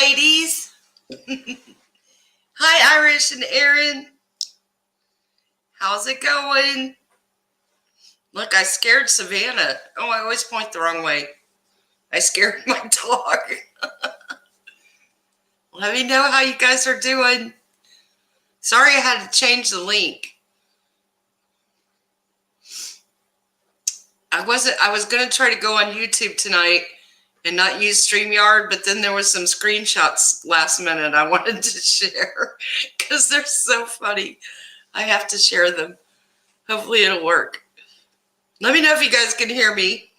ladies. Hi, Irish and Aaron. How's it going? Look, I scared Savannah. Oh, I always point the wrong way. I scared my dog. Let me know how you guys are doing. Sorry I had to change the link. I was going to try to go on YouTube tonight and not use StreamYard, but then there was some screenshots last minute I wanted to share because they're so funny. I have to share them. Hopefully it'll work. Let me know if you guys can hear me.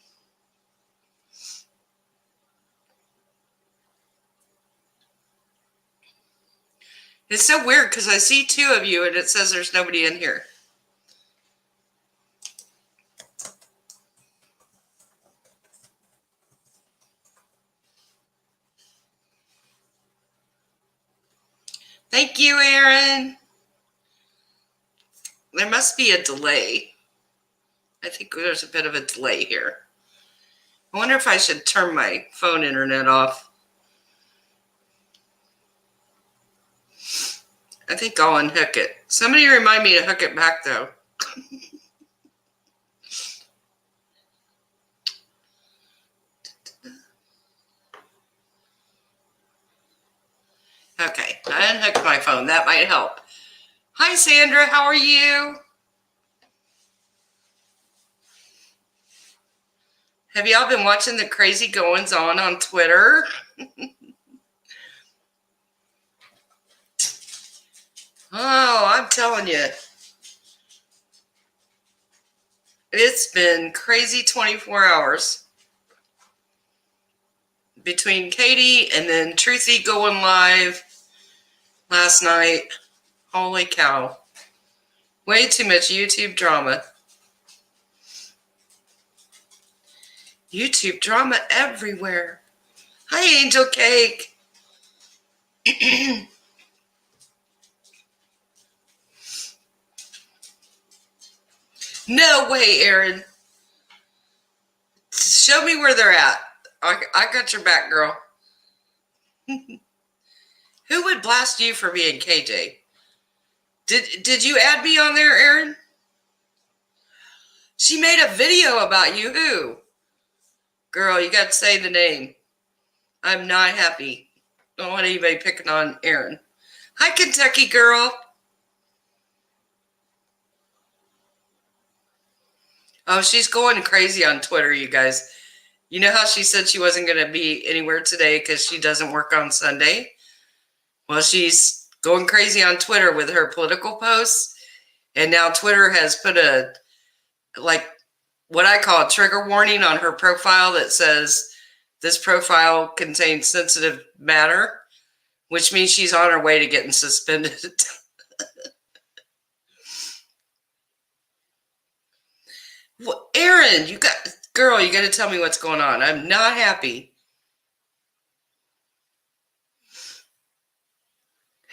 It's so weird because I see two of you and it says there's nobody in here. Thank you, Aaron. There must be a delay. I think there's a bit of a delay here. I wonder if I should turn my phone internet off. I think I'll unhook it. Somebody remind me to hook it back, though. Okay, I unhooked my phone. That might help. Hi, Sandra. How are you? Have y'all been watching the crazy goings on Twitter? Oh, I'm telling you. It's been crazy 24 hours. Between Katie and then Truthy going live last night. Holy cow. Way too much YouTube drama. YouTube drama everywhere. Hi, Angel Cake. No way, Aaron. Show me where they're at. I got your back, girl. Who would blast you for being KJ? Did you add me on there, Aaron? She made a video about you. Who? Girl, you got to say the name. I'm not happy. Don't want anybody picking on Aaron. Hi, Kentucky girl. Oh, she's going crazy on Twitter, you guys. You know how she said she wasn't going to be anywhere today because she doesn't work on Sunday? Well, she's going crazy on Twitter with her political posts. And now Twitter has put a, like, what I call a trigger warning on her profile that says this profile contains sensitive matter, which means she's on her way to getting suspended. Well, Aaron, you got to tell me what's going on. I'm not happy.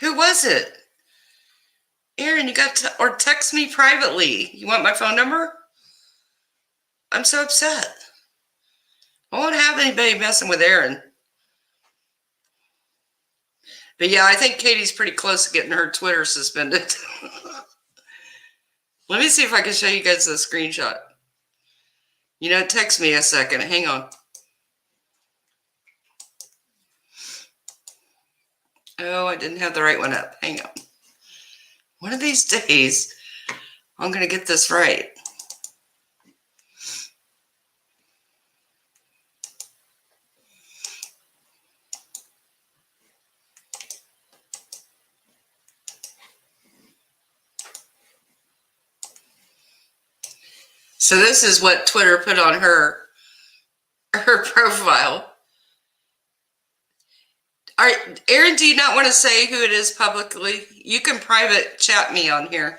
Who was it? Aaron, you got to, or text me privately. You want my phone number? I'm so upset. I won't have anybody messing with Aaron. But yeah, I think Katie's pretty close to getting her Twitter suspended. Let me see if I can show you guys the screenshot. You know, text me a second. Hang on. Oh, I didn't have the right one up. Hang on. One of these days, I'm going to get this right. So this is what Twitter put on her profile. All right, Aaron, do you not want to say who it is publicly? You can private chat me on here.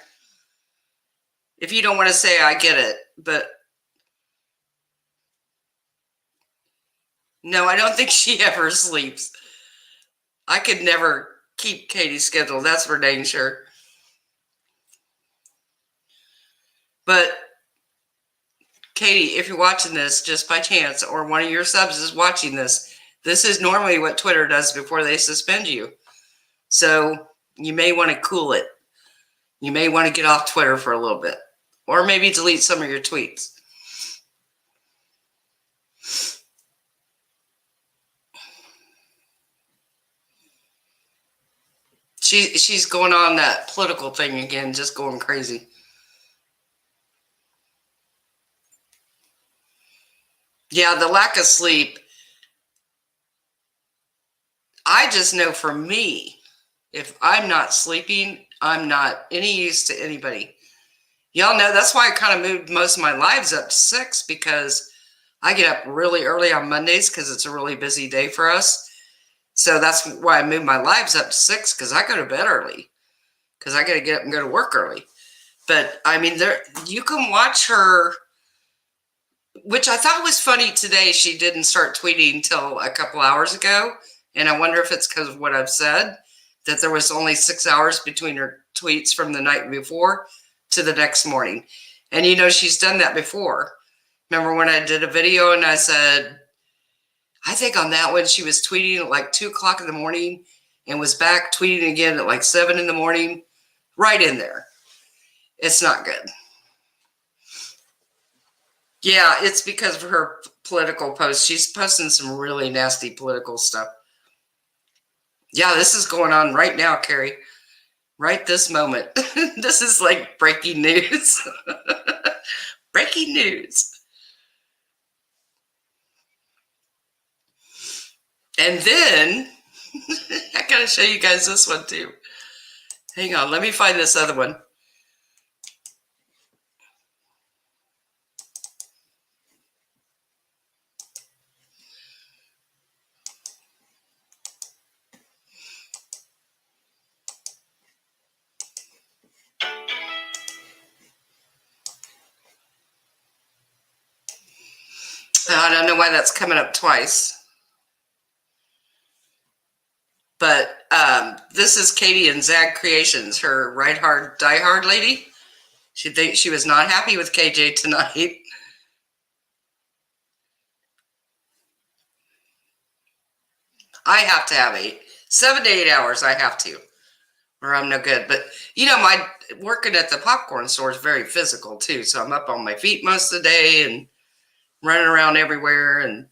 If you don't want to say, I get it. But no, I don't think she ever sleeps. I could never keep Katie's schedule. That's for dang sure. But Katie, if you're watching this just by chance, or one of your subs is watching this, This is normally what Twitter does before they suspend you. So you may want to cool it. You may want to get off Twitter for a little bit. Or maybe delete some of your tweets. She's going on that political thing again, just going crazy. Yeah, the lack of sleep. I just know for me, if I'm not sleeping, I'm not any use to anybody. Y'all know that's why I kind of moved most of my lives up to 6, because I get up really early on Mondays because it's a really busy day for us. So that's why I moved my lives up to 6, because I go to bed early, because I got to get up and go to work early. But I mean, you can watch her, which I thought was funny today. She didn't start tweeting until a couple hours ago. And I wonder if it's because of what I've said, that there was only 6 hours between her tweets from the night before to the next morning. And you know, she's done that before. Remember when I did a video and I said, I think on that one, she was tweeting at like 2 o'clock in the morning and was back tweeting again at like 7 in the morning, right in there. It's not good. Yeah, it's because of her political posts. She's posting some really nasty political stuff. Yeah, this is going on right now, Carrie. Right this moment. This is like breaking news. Breaking news. And then, I gotta show you guys this one too. Hang on, let me find this other one. I don't know why that's coming up twice. But this is Katie and Zag Creations, her Ride Hard, Die Hard lady. She was not happy with KJ tonight. I have to have 7 to 8 hours. I have to, or I'm no good. But you know, my working at the popcorn store is very physical too. So I'm up on my feet most of the day and running around everywhere. And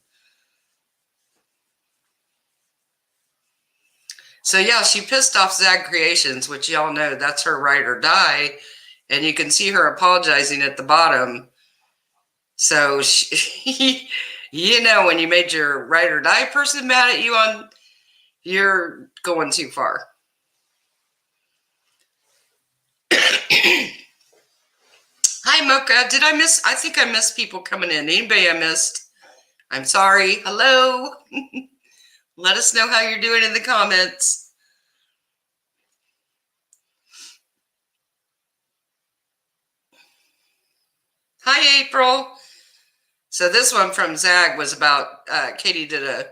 so yeah, she pissed off Zag Creations, which y'all know that's her Ride or Die, and you can see her apologizing at the bottom. So she, you know, when you made your Ride or Die person mad at you, you're going too far. Hi, Mocha. Did I miss? I think I missed people coming in. Anybody I missed? I'm sorry. Hello. Let us know how you're doing in the comments. Hi, April. So this one from Zag was about, Katie did a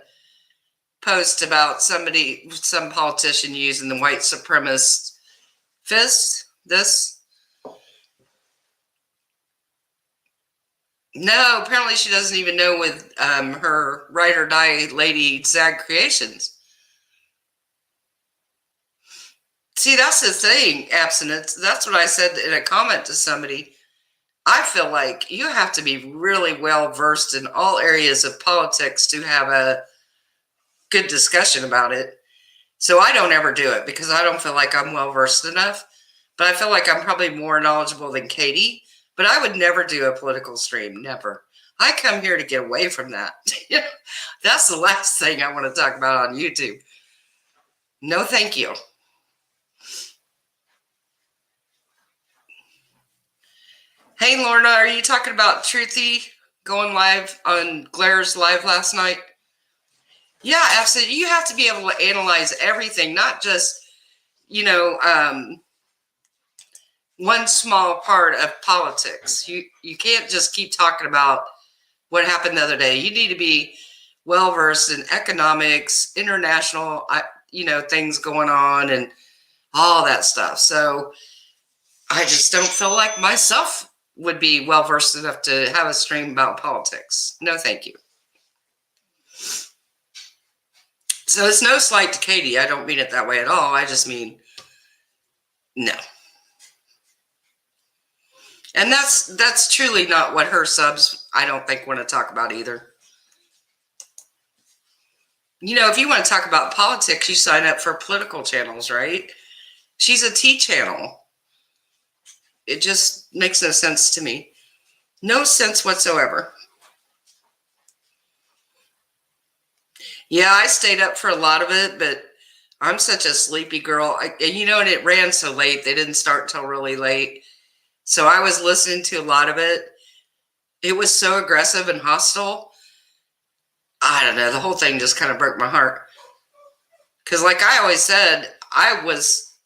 post about some politician using the white supremacist fist. No, apparently she doesn't even know with her Ride or Die lady, Zag Creations. See, that's the thing, abstinence. That's what I said in a comment to somebody. I feel like you have to be really well versed in all areas of politics to have a good discussion about it. So I don't ever do it because I don't feel like I'm well versed enough. But I feel like I'm probably more knowledgeable than Katie. But I would never do a political stream, never. I come here to get away from that. That's the last thing I want to talk about on YouTube. No, thank you. Hey, Lorna, are you talking about Truthy going live on Glaire's live last night? Yeah, absolutely. You have to be able to analyze everything, not just, you know, one small part of politics. You can't just keep talking about what happened the other day. You need to be well versed in economics, international, you know, things going on and all that stuff. So I just don't feel like myself would be well versed enough to have a stream about politics. No, thank you. So it's no slight to Katie. I don't mean it that way at all. I just mean no. And that's truly not what her subs, I don't think, want to talk about either. You know, if you want to talk about politics, you sign up for political channels, right? She's a tea channel. It just makes no sense to me. No sense whatsoever. Yeah, I stayed up for a lot of it, but I'm such a sleepy girl. And it ran so late. They didn't start till really late. So I was listening to a lot of it. It was so aggressive and hostile. I don't know. The whole thing just kind of broke my heart. Because like I always said, I was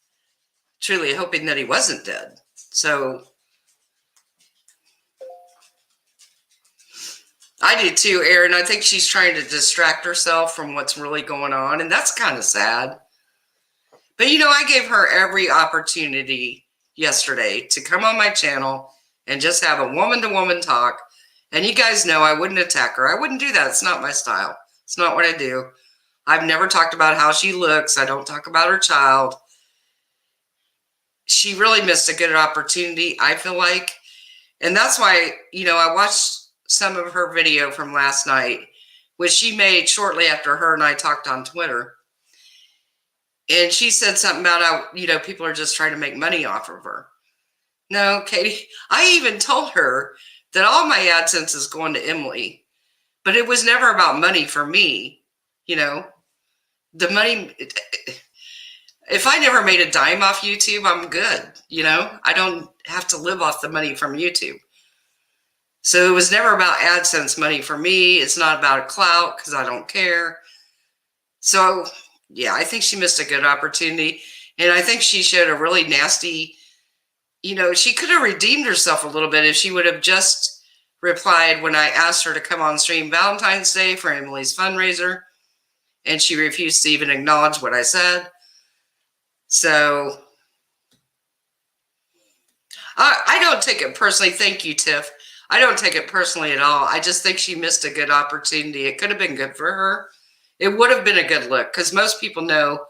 truly hoping that he wasn't dead. So I do too, Erin. I think she's trying to distract herself from what's really going on. And that's kind of sad. But I gave her every opportunity yesterday to come on my channel and just have a woman-to-woman talk. And you guys know I wouldn't attack her. I wouldn't do that. It's not my style. It's not what I do. I've never talked about how she looks. I don't talk about her child. She really missed a good opportunity, I feel like. And that's why, I watched some of her video from last night, which she made shortly after her and I talked on Twitter. And she said something about how, people are just trying to make money off of her. No, Katie, I even told her that all my AdSense is going to Emily, but it was never about money for me. The money, if I never made a dime off YouTube, I'm good. I don't have to live off the money from YouTube. So it was never about AdSense money for me. It's not about clout because I don't care. So yeah, I think she missed a good opportunity. And I think she showed a really nasty, she could have redeemed herself a little bit if she would have just replied when I asked her to come on stream Valentine's Day for Emily's fundraiser. And she refused to even acknowledge what I said. So I don't take it personally. Thank you, Tiff. I don't take it personally at all. I just think she missed a good opportunity. It could have been good for her. It would have been a good look because most people know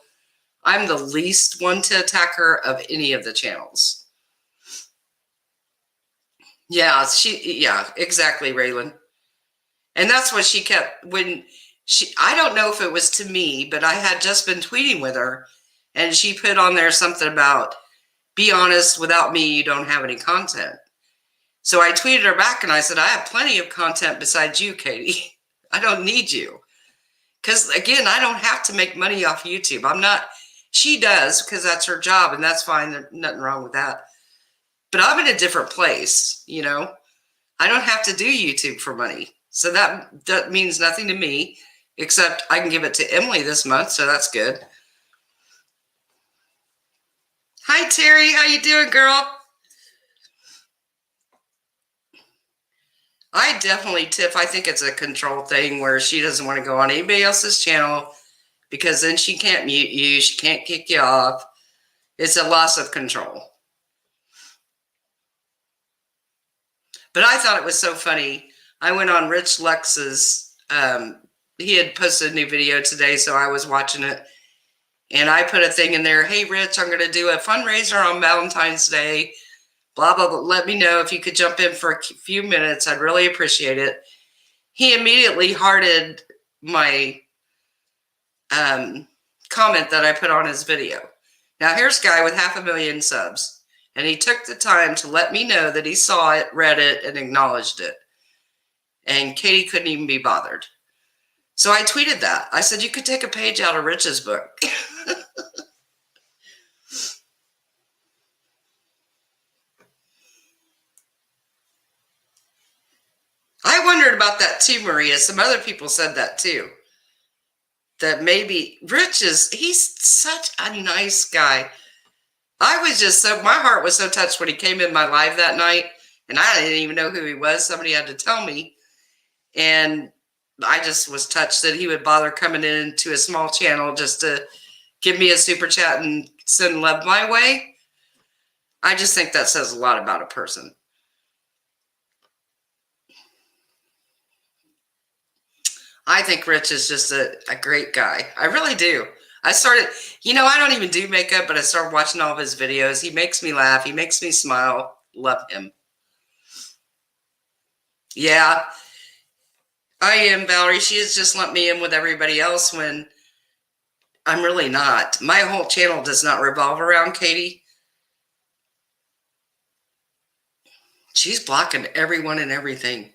I'm the least one to attack her of any of the channels. Yeah, exactly, Raylan. And that's what she kept I don't know if it was to me, but I had just been tweeting with her and she put on there something about, be honest, without me, you don't have any content. So I tweeted her back and I said, I have plenty of content besides you, Katie. I don't need you. Because again, I don't have to make money off YouTube. She does because that's her job and that's fine. There's nothing wrong with that. But I'm in a different place, I don't have to do YouTube for money. So that means nothing to me, except I can give it to Emily this month. So that's good. Hi, Terry. How you doing, girl? I definitely, Tiff, I think it's a control thing where she doesn't want to go on anybody else's channel because then she can't mute you. She can't kick you off. It's a loss of control. But I thought it was so funny. I went on Rich Lux's, he had posted a new video today, so I was watching it. And I put a thing in there, hey, Rich, I'm going to do a fundraiser on Valentine's Day. Blah, blah, blah. Let me know if you could jump in for a few minutes. I'd really appreciate it. He immediately hearted my comment that I put on his video. Now, here's a guy with 500,000 subs. And he took the time to let me know that he saw it, read it, and acknowledged it. And Katie couldn't even be bothered. So I tweeted that. I said, you could take a page out of Rich's book. I wondered about that too, Maria. Some other people said that too. That maybe he's such a nice guy. I was just my heart was so touched when he came in my live that night, and I didn't even know who he was. Somebody had to tell me. And I just was touched that he would bother coming into a small channel just to give me a super chat and send love my way. I just think that says a lot about a person. I think Rich is just a great guy. I really do. I started, I don't even do makeup, but I started watching all of his videos. He makes me laugh. He makes me smile. Love him. Yeah, I am, Valerie. She has just lumped me in with everybody else when I'm really not. My whole channel does not revolve around Katie. She's blocking everyone and everything.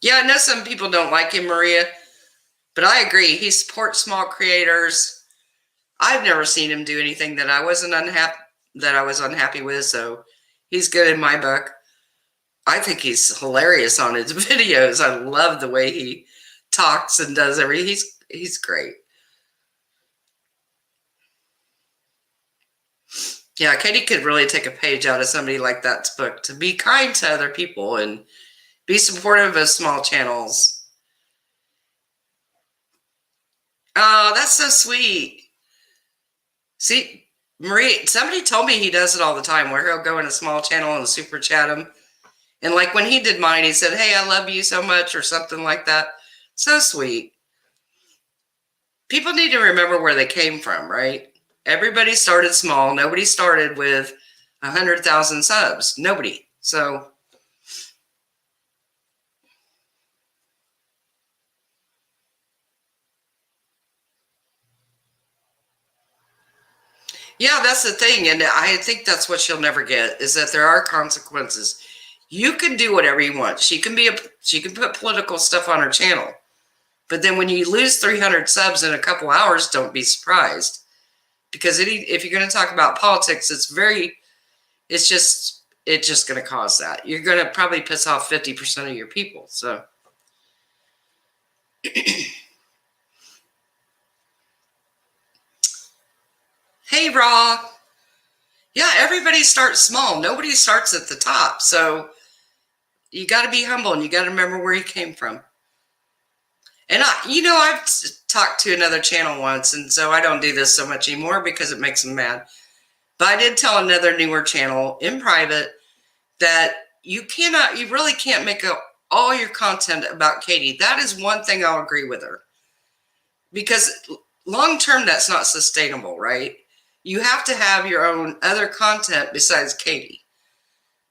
Yeah, I know some people don't like him, Maria, but I agree. He supports small creators. I've never seen him do anything that I was unhappy with, so he's good in my book. I think he's hilarious on his videos. I love the way he talks and does everything. He's great. Yeah, Katie could really take a page out of somebody like that's book to be kind to other people and be supportive of small channels. Oh, that's so sweet. See, Marie, somebody told me he does it all the time where he'll go in a small channel and super chat him. And like when he did mine, he said, "Hey, I love you so much," or something like that. So sweet. People need to remember where they came from, right? Everybody started small. Nobody started with 100,000 subs. Nobody. So yeah, that's the thing. And I think that's what she'll never get is that there are consequences. You can do whatever you want. She can put political stuff on her channel. But then when you lose 300 subs in a couple hours, don't be surprised. Because if you're going to talk about politics, it's just going to cause that. You're going to probably piss off 50% of your people. So hey, Raw. Yeah, everybody starts small. Nobody starts at the top. So you got to be humble and you got to remember where you came from. And I've talked to another channel once, and so I don't do this so much anymore because it makes them mad. But I did tell another newer channel in private that you really can't make all your content about Katie. That is one thing I'll agree with her. Because long term, that's not sustainable, right? You have to have your own other content besides Katie.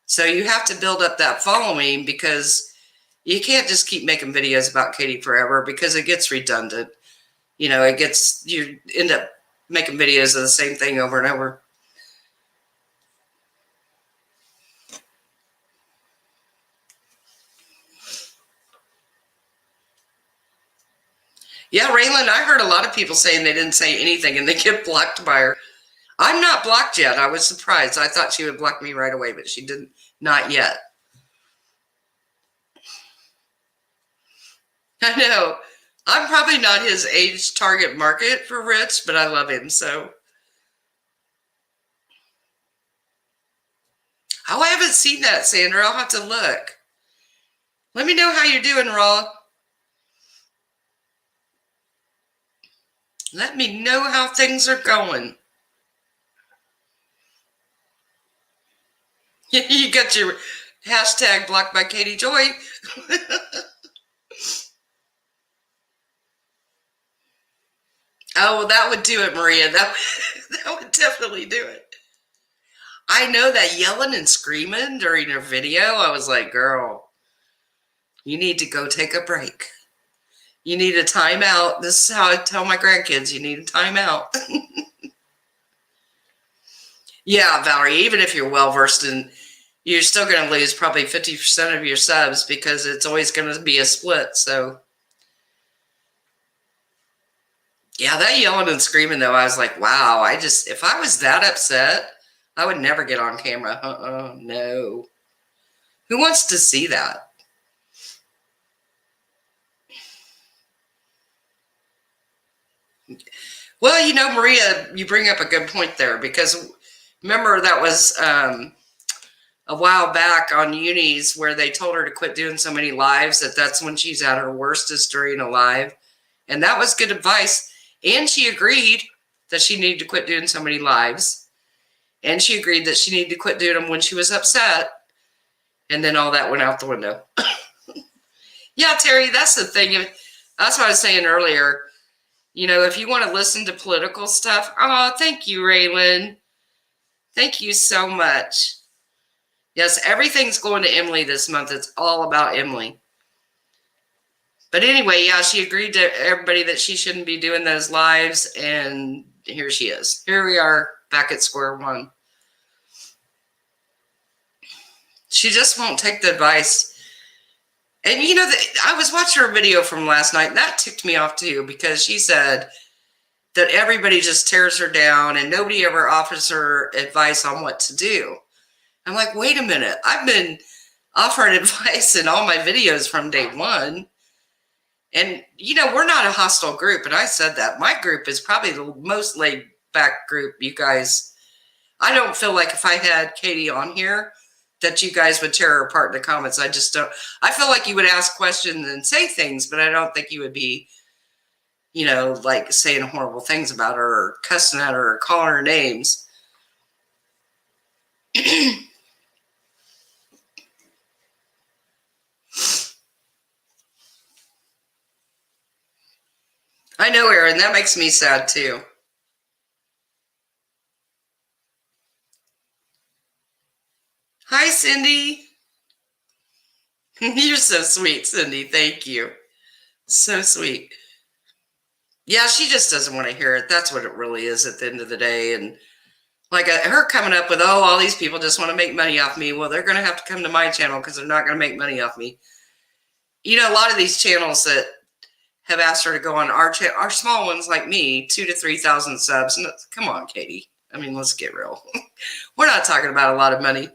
So you have to build up that following because you can't just keep making videos about Katie forever because it gets redundant. You end up making videos of the same thing over and over. Yeah, Raylan, I heard a lot of people saying they didn't say anything and they get blocked by her. I'm not blocked yet. I was surprised. I thought she would block me right away, but she didn't. Not yet. I know. I'm probably not his age target market for Rich, but I love him so. Oh, I haven't seen that, Sandra. I'll have to look. Let me know how you're doing, Raw. Let me know how things are going. You got your hashtag blocked by Katie Joy. Oh, well, that would do it, Maria. That would definitely do it. I know that yelling and screaming during her video, I was like, girl, you need to go take a break. You need a timeout. This is how I tell my grandkids, you need a timeout. Yeah, Valerie, even if you're well-versed in, you're still going to lose probably 50% of your subs because it's always going to be a split. So, yeah, that yelling and screaming, though, I was like, wow, if I was that upset, I would never get on camera. No. Who wants to see that? Well, Maria, you bring up a good point there because remember that was a while back on Uni's where they told her to quit doing so many lives, that's when she's at her worstest during a live. And that was good advice. And she agreed that she needed to quit doing so many lives. And she agreed that she needed to quit doing them when she was upset. And then all that went out the window. Yeah, Terry, that's the thing. That's what I was saying earlier. You know, if you want to listen to political stuff, oh, thank you, Raylan. Thank you so much. Yes, everything's going to Emily this month. It's all about Emily. But anyway, yeah, she agreed to everybody that she shouldn't be doing those lives, and here she is. Here we are back at square one. She just won't take the advice. And you know, I was watching her video from last night, and that ticked me off too, because she said that everybody just tears her down and nobody ever offers her advice on what to do. I'm like, wait a minute. I've been offering advice in all my videos from day one. And, you know, we're not a hostile group. And I said that. My group is probably the most laid back group, you guys. I don't feel like if I had Katie on here that you guys would tear her apart in the comments. I just don't. I feel like you would ask questions and say things, but I don't think you would be, you know, like saying horrible things about her or cussing at her or calling her names. I know, Erin, that makes me sad too. Hi, Cindy. You're so sweet, Cindy. Thank you. So sweet. Yeah, she just doesn't want to hear it. That's what it really is at the end of the day. And like her coming up with, oh, all these people just want to make money off me. Well, they're going to have to come to my channel because they're not going to make money off me. You know, a lot of these channels that have asked her to go on our channel, our small ones like me, 2,000 to 3,000 subs. And come on, Katie. I mean, let's get real. We're not talking about a lot of money.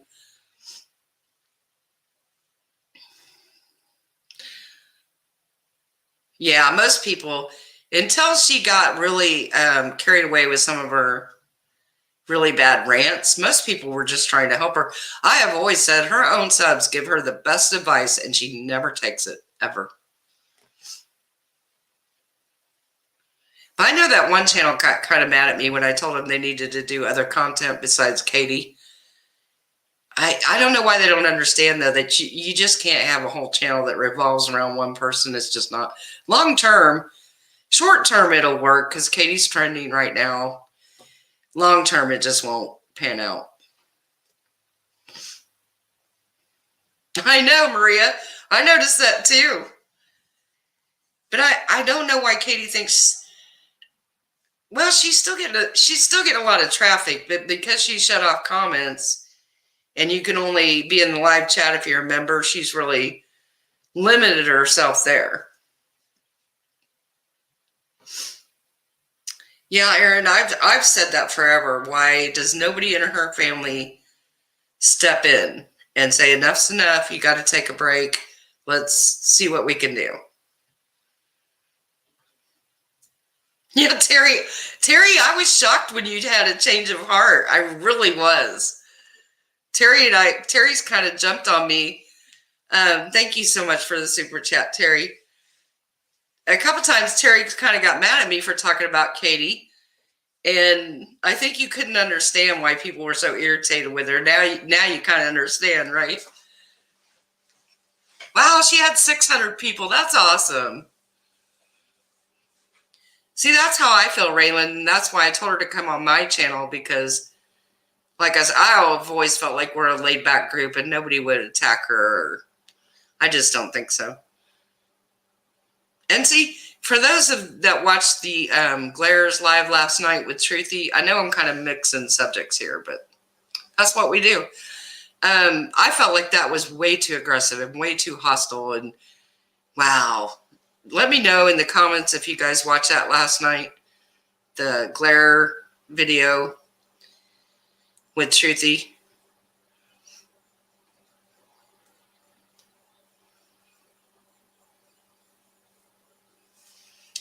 Yeah, most people, until she got really carried away with some of her really bad rants, most people were just trying to help her. I have always said her own subs give her the best advice, and she never takes it, ever. But I know that one channel got kind of mad at me when I told them they needed to do other content besides Katie. I don't know why they don't understand, though, that you just can't have a whole channel that revolves around one person. It's just not long term. Short term, it'll work because Katie's trending right now. Long term, it just won't pan out. I know, Maria. I noticed that too. But I don't know why Katie thinks. Well, she's still getting a lot of traffic, but because she shut off comments. And you can only be in the live chat if you're a member. She's really limited herself there. Yeah, Erin, I've said that forever. Why does nobody in her family step in and say, enough's enough, you got to take a break. Let's see what we can do. Yeah, Terry, I was shocked when you had a change of heart. I really was. Terry's kind of jumped on me. Thank you so much for the super chat, Terry. A couple times Terry kind of got mad at me for talking about Katie. And I think you couldn't understand why people were so irritated with her. Now you kind of understand, right? Wow, she had 600 people. That's awesome. See, that's how I feel, Raylan. That's why I told her to come on my channel, because like I've always felt like we're a laid-back group and nobody would attack her. I just don't think so. And see, for those that watched the Glares live last night with Truthy, I know I'm kind of mixing subjects here, but that's what we do. I felt like that was way too aggressive and way too hostile. And wow. Let me know in the comments if you guys watched that last night, the Glare video with Truthy.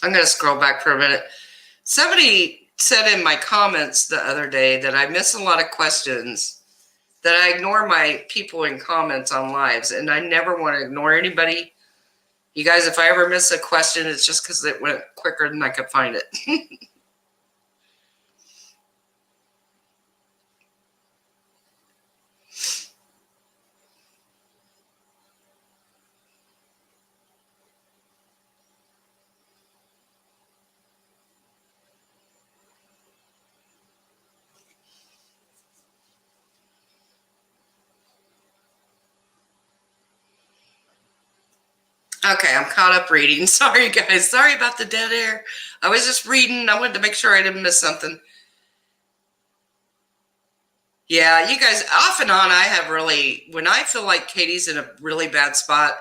I'm going to scroll back for a minute. Somebody said in my comments the other day that I miss a lot of questions, that I ignore my people in comments on lives, and I never want to ignore anybody. You guys, if I ever miss a question, it's just because it went quicker than I could find it. Okay, I'm caught up reading. Sorry, guys. Sorry about the dead air. I was just reading. I wanted to make sure I didn't miss something. Yeah, you guys, off and on, I have really, when I feel like Katie's in a really bad spot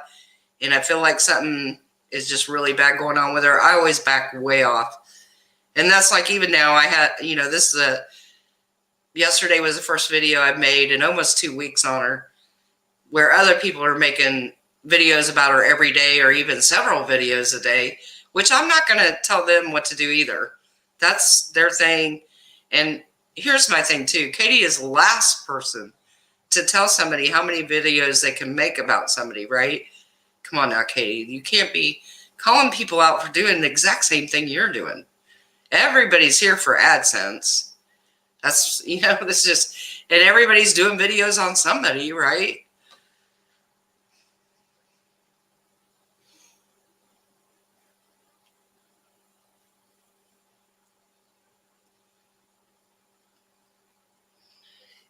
and I feel like something is just really bad going on with her, I always back way off. And that's like even now, I had, this is yesterday was the first video I've made in almost 2 weeks on her, where other people are making videos about her every day or even several videos a day, which I'm not going to tell them what to do either. That's their thing. And here's my thing too. Katie is the last person to tell somebody how many videos they can make about somebody, right? Come on now, Katie. You can't be calling people out for doing the exact same thing you're doing. Everybody's here for AdSense. That's, this just, and everybody's doing videos on somebody, right?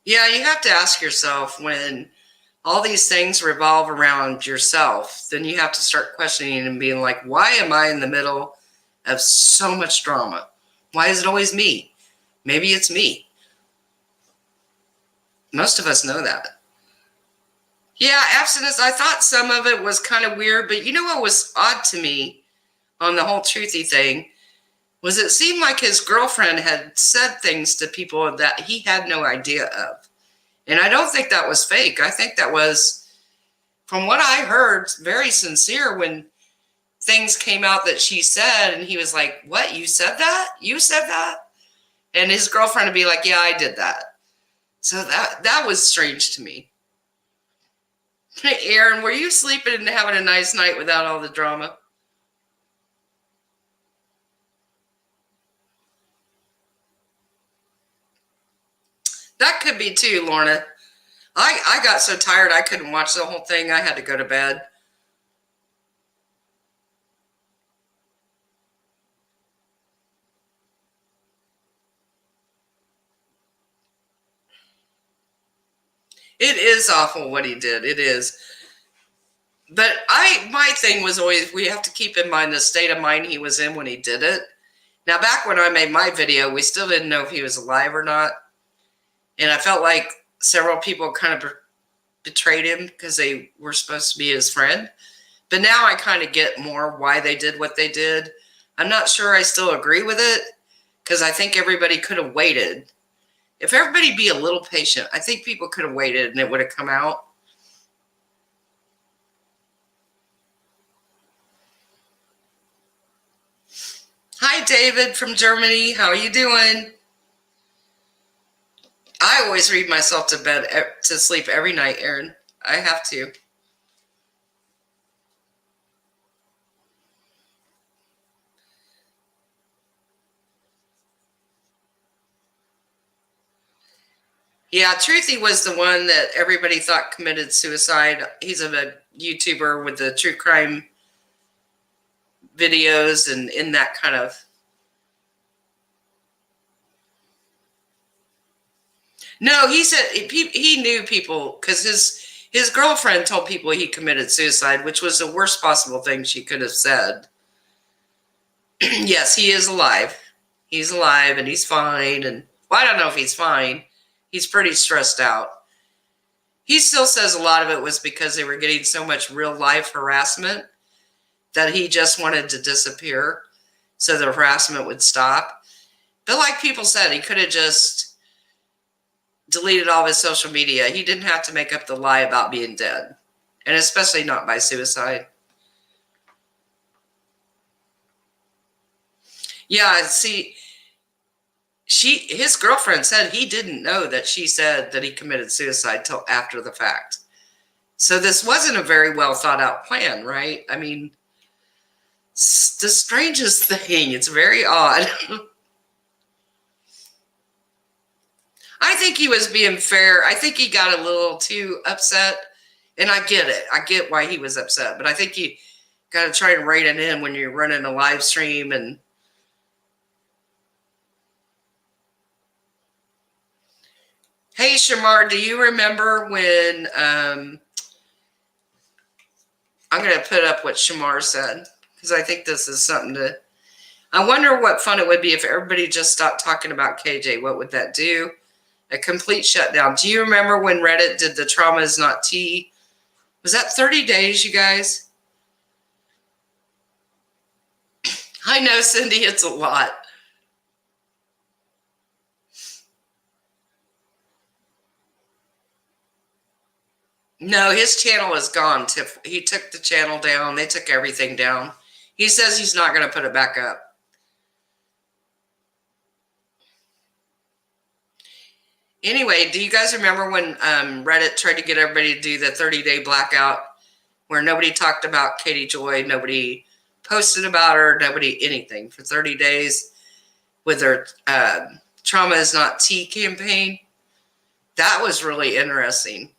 Yeah, you have to ask yourself when all these things revolve around yourself, then you have to start questioning and being like, why am I in the middle of so much drama? Why is it always me? Maybe it's me. Most of us know that. Yeah, abstinence, I thought some of it was kind of weird, but you know what was odd to me on the whole truthy thing was it seemed like his girlfriend had said things to people that he had no idea of. And I don't think that was fake. I think that was, from what I heard, very sincere when things came out that she said. And he was like, what, you said that? You said that? And his girlfriend would be like, yeah, I did that. So that was strange to me. Hey, Aaron, were you sleeping and having a nice night without all the drama? That could be too, Lorna. I got so tired I couldn't watch the whole thing. I had to go to bed. It is awful what he did. It is. But my thing was always, we have to keep in mind the state of mind he was in when he did it. Now, back when I made my video, we still didn't know if he was alive or not. And I felt like several people kind of betrayed him because they were supposed to be his friend. But now I kind of get more why they did what they did. I'm not sure I still agree with it because I think everybody could have waited. If everybody be a little patient, I think people could have waited and it would have come out. Hi, David from Germany. How are you doing? I always read myself to sleep every night, Aaron. I have to. Yeah, Truthy was the one that everybody thought committed suicide. He's a YouTuber with the true crime videos and in that kind of. No, he said he knew people because his girlfriend told people he committed suicide, which was the worst possible thing she could have said. Yes, he is alive. He's alive and he's fine. And well, I don't know if he's fine. He's pretty stressed out. He still says a lot of it was because they were getting so much real life harassment that he just wanted to disappear so the harassment would stop. But like people said, he could have just deleted all of his social media. He didn't have to make up the lie about being dead, and especially not by suicide. Yeah, see, his girlfriend said he didn't know that she said that he committed suicide till after the fact. So this wasn't a very well thought out plan, right? I mean, it's the strangest thing. It's very odd. I think he was being fair. I think he got a little too upset, and I get it. I get why he was upset, but I think you got to try and rein it in when you're running a live stream. And hey, Shamar, do you remember when I'm going to put up what Shamar said because I think this is something to. I wonder what fun it would be if everybody just stopped talking about KJ. What would that do? A complete shutdown. Do you remember when Reddit did the trauma is not tea? Was that 30 days, you guys? I know, Cindy, it's a lot. No, his channel is gone. He took the channel down. They took everything down. He says he's not going to put it back up. Anyway, do you guys remember when Reddit tried to get everybody to do the 30-day blackout where nobody talked about Katie Joy, nobody posted about her, nobody anything for 30 days with their Trauma is Not Tea campaign? That was really interesting.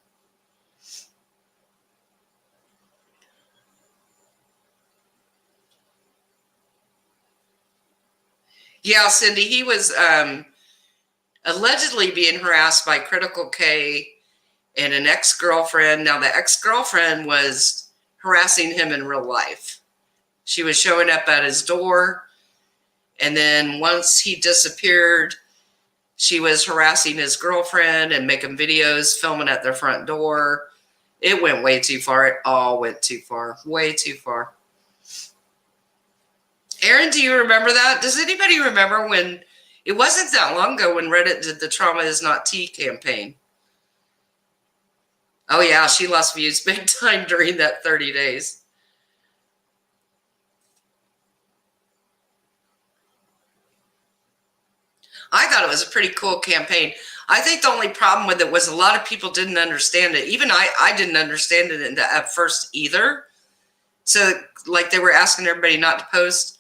Yeah, Cindy, he was allegedly being harassed by Critical K and an ex-girlfriend. Now, the ex-girlfriend was harassing him in real life. She was showing up at his door, and then once he disappeared, she was harassing his girlfriend and making videos, filming at their front door. It went way too far. It all went too far. Way too far. Aaron, do you remember that? Does anybody remember when, it wasn't that long ago when Reddit did the Trauma is Not Tea campaign? Oh yeah, she lost views big time during that 30 days. I thought it was a pretty cool campaign. I think the only problem with it was a lot of people didn't understand it. Even I didn't understand it at first either. So like they were asking everybody not to post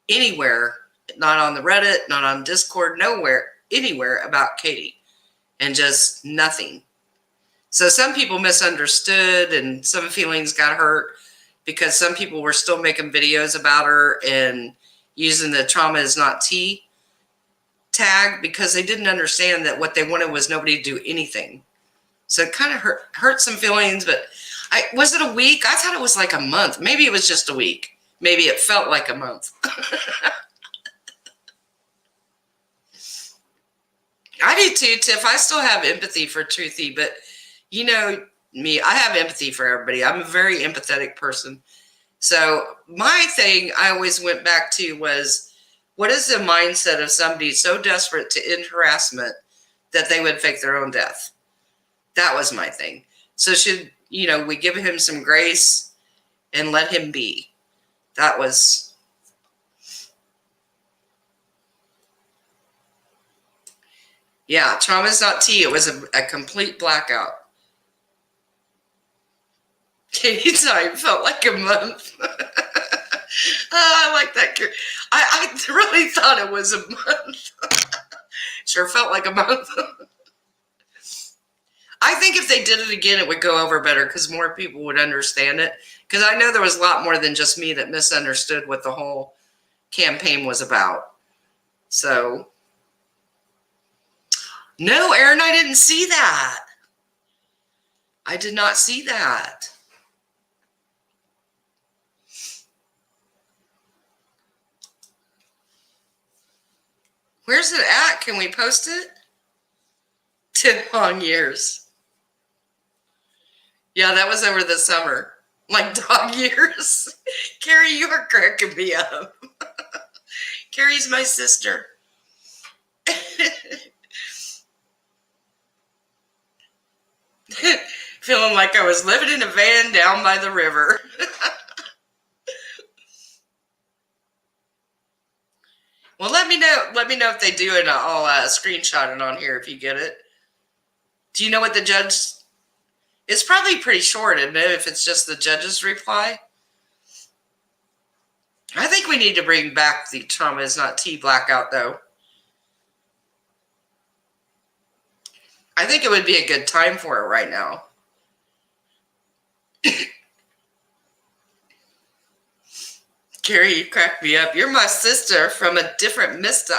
anywhere, not on the Reddit, not on Discord, nowhere, anywhere about Katie, and just nothing. So some people misunderstood and some feelings got hurt because some people were still making videos about her and using the Trauma is Not Tea tag because they didn't understand that what they wanted was nobody to do anything. So it kind of hurt some feelings, but was it a week? I thought it was like a month. Maybe it was just a week. Maybe it felt like a month. I do too, Tiff. I still have empathy for Truthy, but you know me, I have empathy for everybody. I'm a very empathetic person. So my thing I always went back to was, what is the mindset of somebody so desperate to end harassment that they would fake their own death? That was my thing. So should, we give him some grace and let him be? That was... Yeah, Trauma is Not Tea. It was a complete blackout. Katie time felt like a month. I like that. I really thought it was a month. Sure felt like a month. I think if they did it again, it would go over better because more people would understand it. Because I know there was a lot more than just me that misunderstood what the whole campaign was about. So, no, Aaron, I didn't see that. I did not see that. Where's it at? Can we post it? 10 long years. Yeah, that was over the summer. Like dog years. Carrie, you are cracking me up. Carrie's my sister. Feeling like I was living in a van down by the river. Well, let me know. Let me know if they do it. I'll screenshot it on here if you get it. Do you know what the judge... It's probably pretty short, isn't it, if it's just the judge's reply? I think we need to bring back the Trauma is Not Tea blackout, though. I think it would be a good time for it right now. Carrie, you cracked me up. You're my sister from a different mister.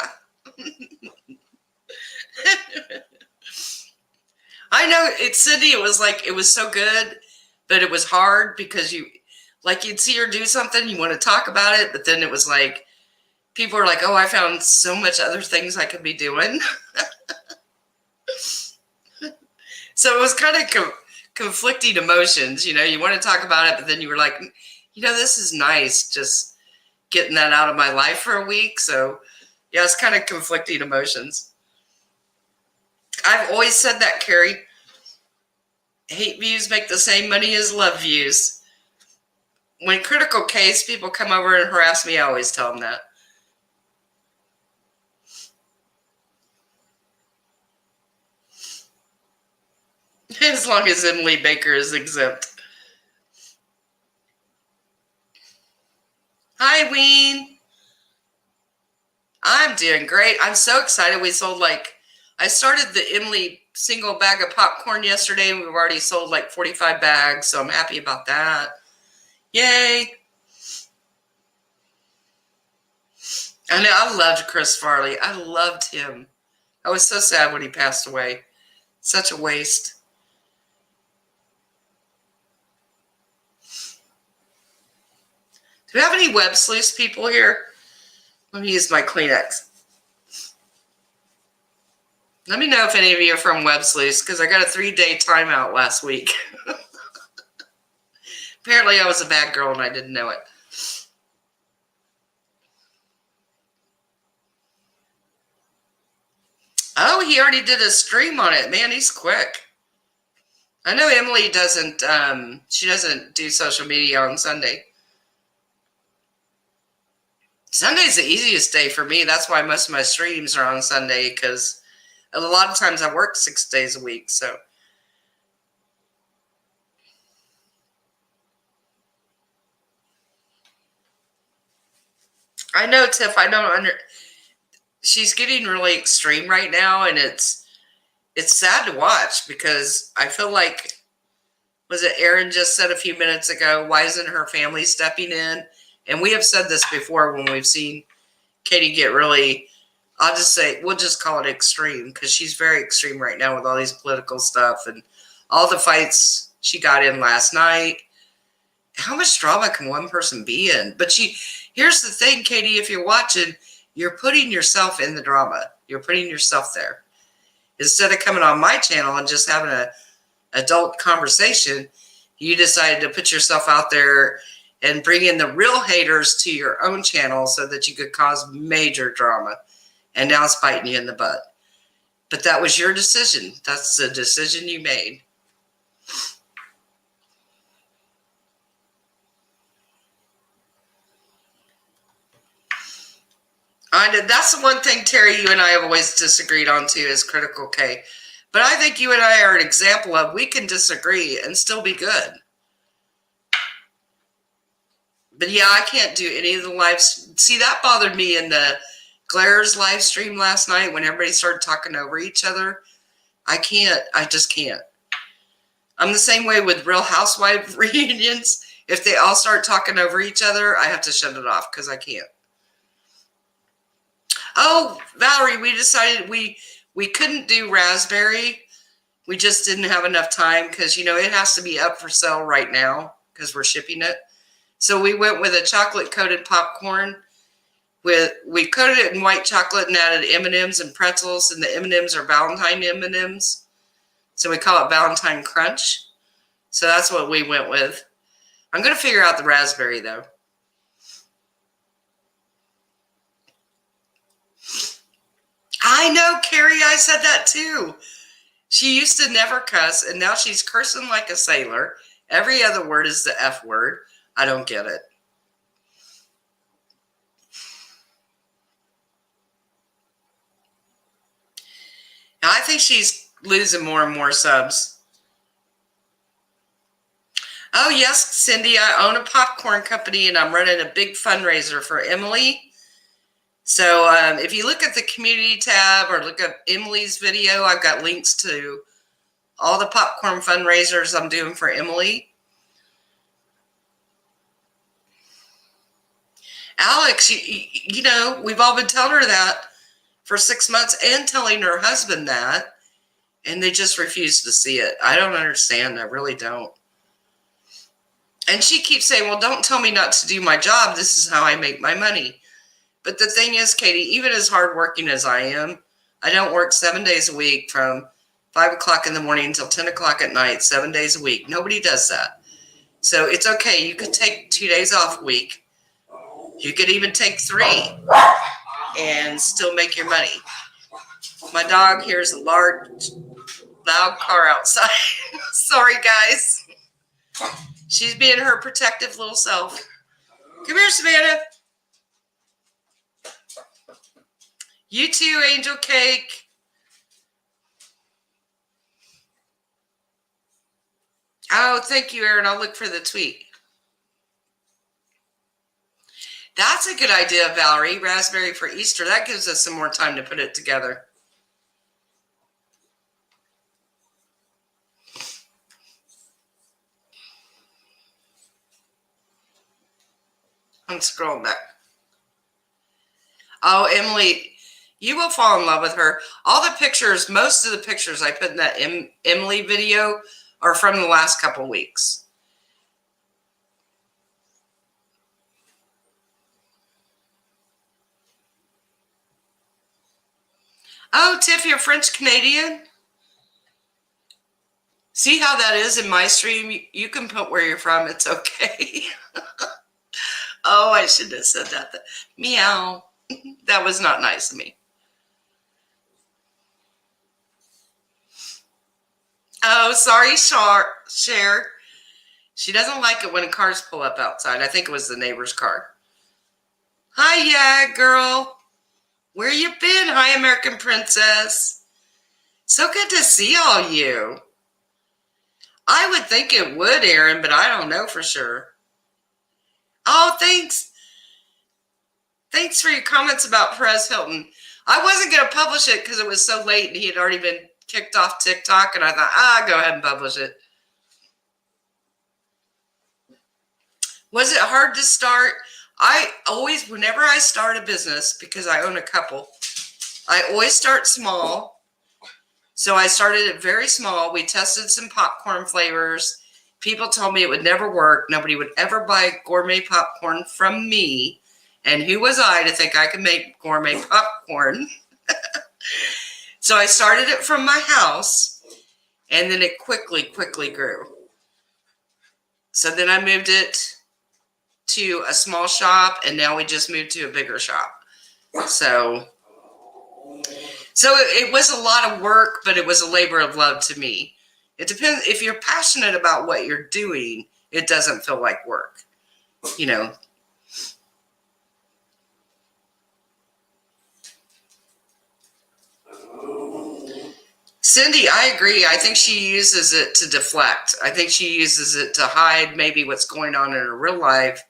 I know, Cindy, it was so good, but it was hard because Like you'd see her do something, you want to talk about it, but then it was like, people are like, oh, I found so much other things I could be doing. So it was kind of conflicting emotions. You know, you want to talk about it, but then you were like, you know, this is nice, just getting that out of my life for a week. So yeah, it's kind of conflicting emotions. I've always said that, Carrie. Hate views make the same money as love views. When critical case people come over and harass me, I always tell them that. As long as Emily Baker is exempt. Hi, Ween. I'm doing great. I'm so excited. We sold I started the Emily single bag of popcorn yesterday, and we've already sold like 45 bags, so I'm happy about that. Yay. I know, I loved Chris Farley. I loved him. I was so sad when he passed away. Such a waste. Do we have any web sleuths people here? Let me use my Kleenex. Let me know if any of you are from web sleuths, because I got a 3-day timeout last week. Apparently I was a bad girl and I didn't know it. Oh, he already did a stream on it. Man, he's quick. I know Emily doesn't, she doesn't do social media on Sunday. Sunday's the easiest day for me. That's why most of my streams are on Sunday, because a lot of times I work 6 days a week, so. I know, Tiff, she's getting really extreme right now, and it's sad to watch, because I feel like, was it Aaron just said a few minutes ago, why isn't her family stepping in? And we have said this before when we've seen Katie get really, I'll just say, we'll just call it extreme, because she's very extreme right now with all these political stuff and all the fights she got in last night. How much drama can one person be in? But here's the thing, Katie, if you're watching, you're putting yourself in the drama. You're putting yourself there. Instead of coming on my channel and just having an adult conversation, you decided to put yourself out there and bring in the real haters to your own channel so that you could cause major drama. And now it's biting you in the butt. But that was your decision. That's the decision you made. That's the one thing, Terry, you and I have always disagreed on too, is critical K. But I think you and I are an example of we can disagree and still be good. But yeah, I can't do any of the lives. See, that bothered me in the Glares live stream last night when everybody started talking over each other. I just can't. I'm the same way with Real Housewife reunions. If they all start talking over each other, I have to shut it off because I can't. Oh, Valerie, we decided we couldn't do raspberry. We just didn't have enough time because, you know, it has to be up for sale right now because we're shipping it. So we went with a chocolate-coated popcorn. We coated it in white chocolate and added M&Ms and pretzels, and the M&Ms are Valentine M&Ms. So we call it Valentine Crunch. So that's what we went with. I'm going to figure out the raspberry, though. I know, Carrie, I said that too. She used to never cuss, and now she's cursing like a sailor. Every other word is the F word. I don't get it. Now, I think she's losing more and more subs. Oh, yes, Cindy, I own a popcorn company, and I'm running a big fundraiser for Emily. So if you look at the community tab or look at Emily's video, I've got links to all the popcorn fundraisers I'm doing for Emily. Alex, you know, we've all been telling her that for 6 months and telling her husband that, and they just refuse to see it. I don't understand. I really don't. And she keeps saying, well, don't tell me not to do my job. This is how I make my money. But the thing is, Katie, even as hardworking as I am, I don't work 7 days a week from 5 o'clock in the morning until 10 o'clock at night, 7 days a week. Nobody does that. So it's okay. You could take 2 days off a week. You could even take 3 and still make your money. My dog hears a large, loud car outside. Sorry, guys. She's being her protective little self. Come here, Savannah. You too, Angel Cake. Oh, thank you, Aaron. I'll look for the tweet. That's a good idea, Valerie. Raspberry for Easter. That gives us some more time to put it together. I'm scrolling back. Oh, Emily, you will fall in love with her. All the pictures, most of the pictures I put in that Emily video are from the last couple weeks. Oh, Tiff, you're French Canadian? See how that is in my stream? You can put where you're from. It's okay. Oh, I shouldn't have said that. Meow. That was not nice of me. Oh, sorry, Cher. She doesn't like it when cars pull up outside. I think it was the neighbor's car. Hi, yeah, girl. Where you been? Hi, American Princess. So good to see all you. I would think it would, Aaron, but I don't know for sure. Oh, thanks. Thanks for your comments about Perez Hilton. I wasn't going to publish it because it was so late and he had already been kicked off TikTok, and I thought, go ahead and publish it. Was it hard to start? I always, whenever I start a business, because I own a couple, I always start small. So I started it very small. We tested some popcorn flavors. People told me it would never work. Nobody would ever buy gourmet popcorn from me. And who was I to think I could make gourmet popcorn? So I started it from my house, and then it quickly grew. So then I moved it to a small shop, and now we just moved to a bigger shop. So it was a lot of work, but it was a labor of love to me. It depends. If you're passionate about what you're doing, it doesn't feel like work, you know. Cindy, I agree. I think she uses it to deflect. I think she uses it to hide maybe what's going on in her real life.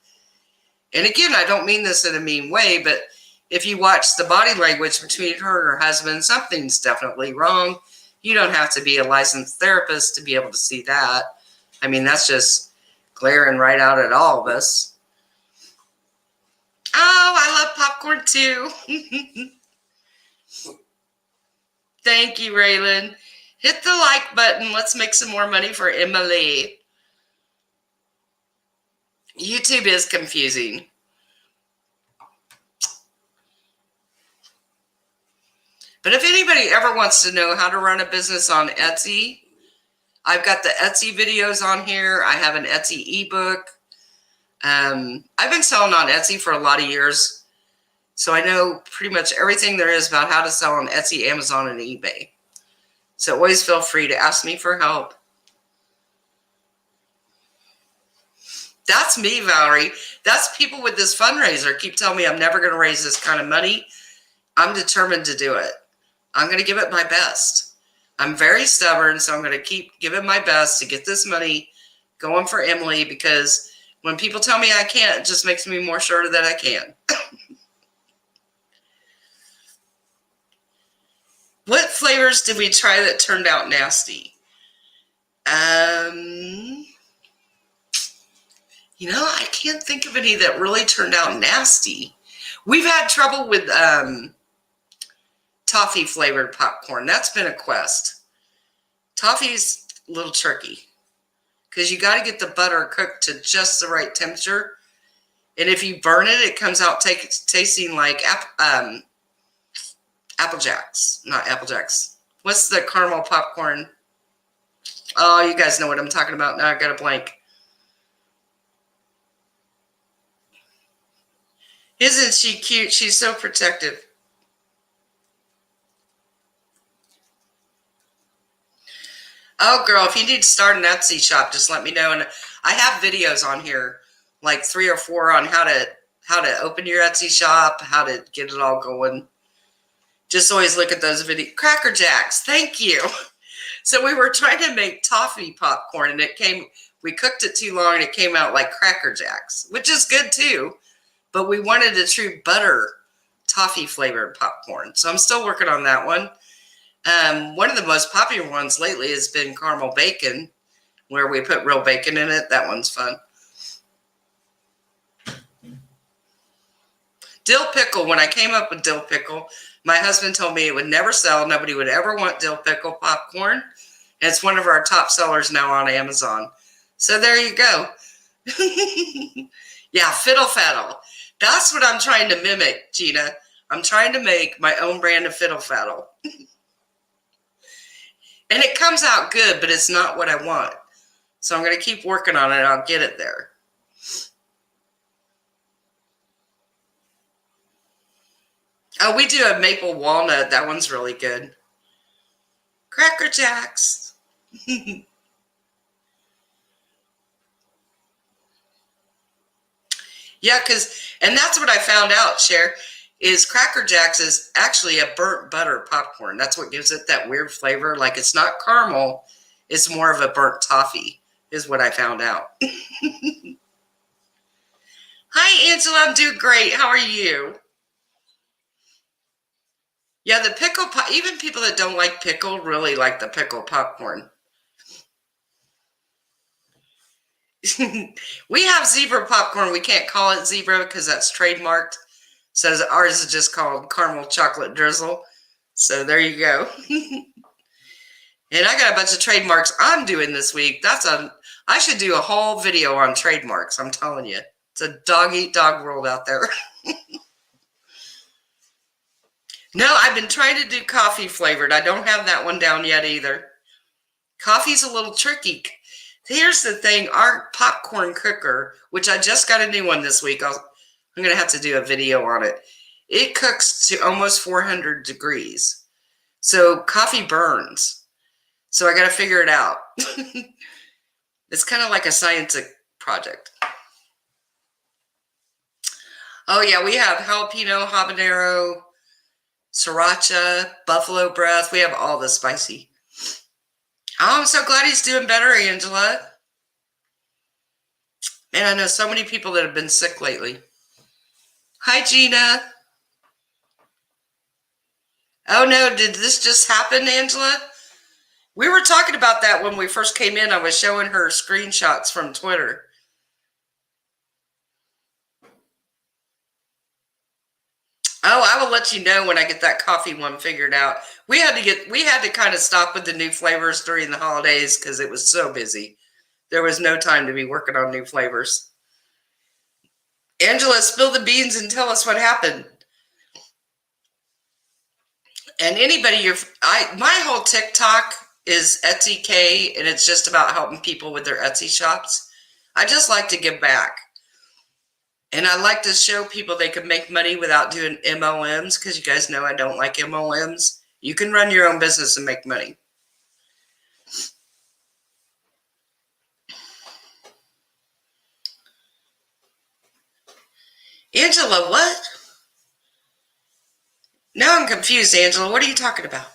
And again, I don't mean this in a mean way, but if you watch the body language between her and her husband, something's definitely wrong. You don't have to be a licensed therapist to be able to see that. I mean, that's just glaring right out at all of us. Oh, I love popcorn too. Thank you, Raylan. Hit the like button. Let's make some more money for Emily. YouTube is confusing. But if anybody ever wants to know how to run a business on Etsy, I've got the Etsy videos on here. I have an Etsy ebook. I've been selling on Etsy for a lot of years, so I know pretty much everything there is about how to sell on Etsy, Amazon, and eBay. So always feel free to ask me for help. That's me, Valerie. That's people with this fundraiser keep telling me I'm never going to raise this kind of money. I'm determined to do it. I'm going to give it my best. I'm very stubborn, so I'm going to keep giving my best to get this money going for Emily, because when people tell me I can't, it just makes me more sure that I can. What flavors did we try that turned out nasty? I can't think of any that really turned out nasty. We've had trouble with toffee flavored popcorn. That's been a quest. Toffee's a little tricky because you got to get the butter cooked to just the right temperature. And if you burn it, it comes out tasting like Apple Jacks. Not Apple Jacks. What's the caramel popcorn? Oh, you guys know what I'm talking about. Now I got a blank. Isn't she cute? She's so protective. Oh, girl, if you need to start an Etsy shop, just let me know. And I have videos on here, like 3 or 4 on how to open your Etsy shop, how to get it all going. Just always look at those videos. Cracker Jacks, thank you. So we were trying to make toffee popcorn, and we cooked it too long, and it came out like Cracker Jacks, which is good too. But we wanted a true butter toffee flavored popcorn. So I'm still working on that one. One of the most popular ones lately has been caramel bacon, where we put real bacon in it. That one's fun. Dill pickle. When I came up with dill pickle, my husband told me it would never sell. Nobody would ever want dill pickle popcorn. And it's one of our top sellers now on Amazon. So there you go. Yeah, fiddle faddle. That's what I'm trying to mimic, Gina. I'm trying to make my own brand of fiddle faddle. And it comes out good, but it's not what I want. So I'm going to keep working on it. I'll get it there. Oh, we do a maple walnut. That one's really good. Cracker Jacks. Yeah, and that's what I found out, Cher, is Cracker Jacks is actually a burnt butter popcorn. That's what gives it that weird flavor. Like, it's not caramel. It's more of a burnt toffee, is what I found out. Hi, Angela. I'm doing great. How are you? Yeah, the pickle, even people that don't like pickle really like the pickle popcorn. We have zebra popcorn. We can't call it zebra because that's trademarked. So ours is just called caramel chocolate drizzle. So there you go. And I got a bunch of trademarks I'm doing this week. I should do a whole video on trademarks. I'm telling you. It's a dog-eat-dog world out there. No, I've been trying to do coffee flavored. I don't have that one down yet either. Coffee's a little tricky. Here's the thing. Our popcorn cooker, which I just got a new one this week. I'm going to have to do a video on it. It cooks to almost 400 degrees. So coffee burns. So I got to figure it out. It's kind of like a scientific project. Oh, yeah, we have jalapeno, habanero, sriracha, buffalo breath. We have all the spicy. Oh, I'm so glad he's doing better, Angela. Man, I know so many people that have been sick lately. Hi, Gina. Oh, no, did this just happen, Angela? We were talking about that when we first came in. I was showing her screenshots from Twitter. Oh, I will let you know when I get that coffee one figured out. We had to kind of stop with the new flavors during the holidays because it was so busy. There was no time to be working on new flavors. Angela, spill the beans and tell us what happened. And anybody, my whole TikTok is Etsy K, and it's just about helping people with their Etsy shops. I just like to give back. And I like to show people they can make money without doing MLMs, because you guys know I don't like MLMs. You can run your own business and make money. Angela, what? Now I'm confused, Angela. What are you talking about?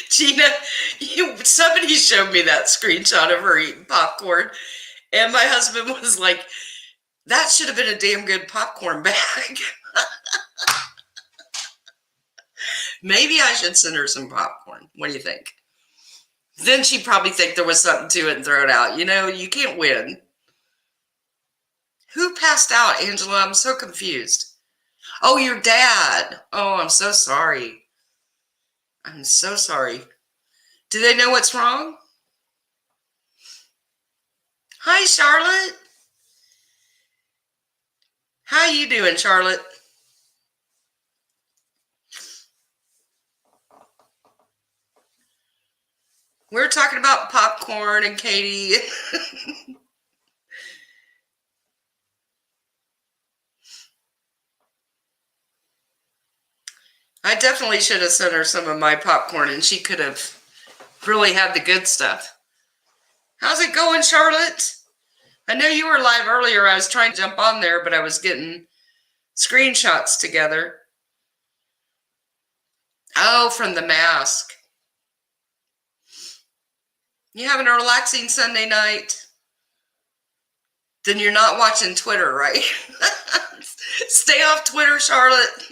Gina, somebody showed me that screenshot of her eating popcorn, and my husband was like, that should have been a damn good popcorn bag. Maybe I should send her some popcorn. What do you think? Then she'd probably think there was something to it and throw it out. You know, you can't win. Who passed out, Angela? I'm so confused. Oh, your dad. Oh, I'm so sorry. I'm so sorry. Do they know what's wrong? Hi, Charlotte. How you doing, Charlotte? We're talking about popcorn and Katie. I definitely should have sent her some of my popcorn and she could have really had the good stuff. How's it going, Charlotte? I know you were live earlier. I was trying to jump on there, but I was getting screenshots together. Oh, from the mask. You having a relaxing Sunday night? Then you're not watching Twitter, right? Stay off Twitter, Charlotte.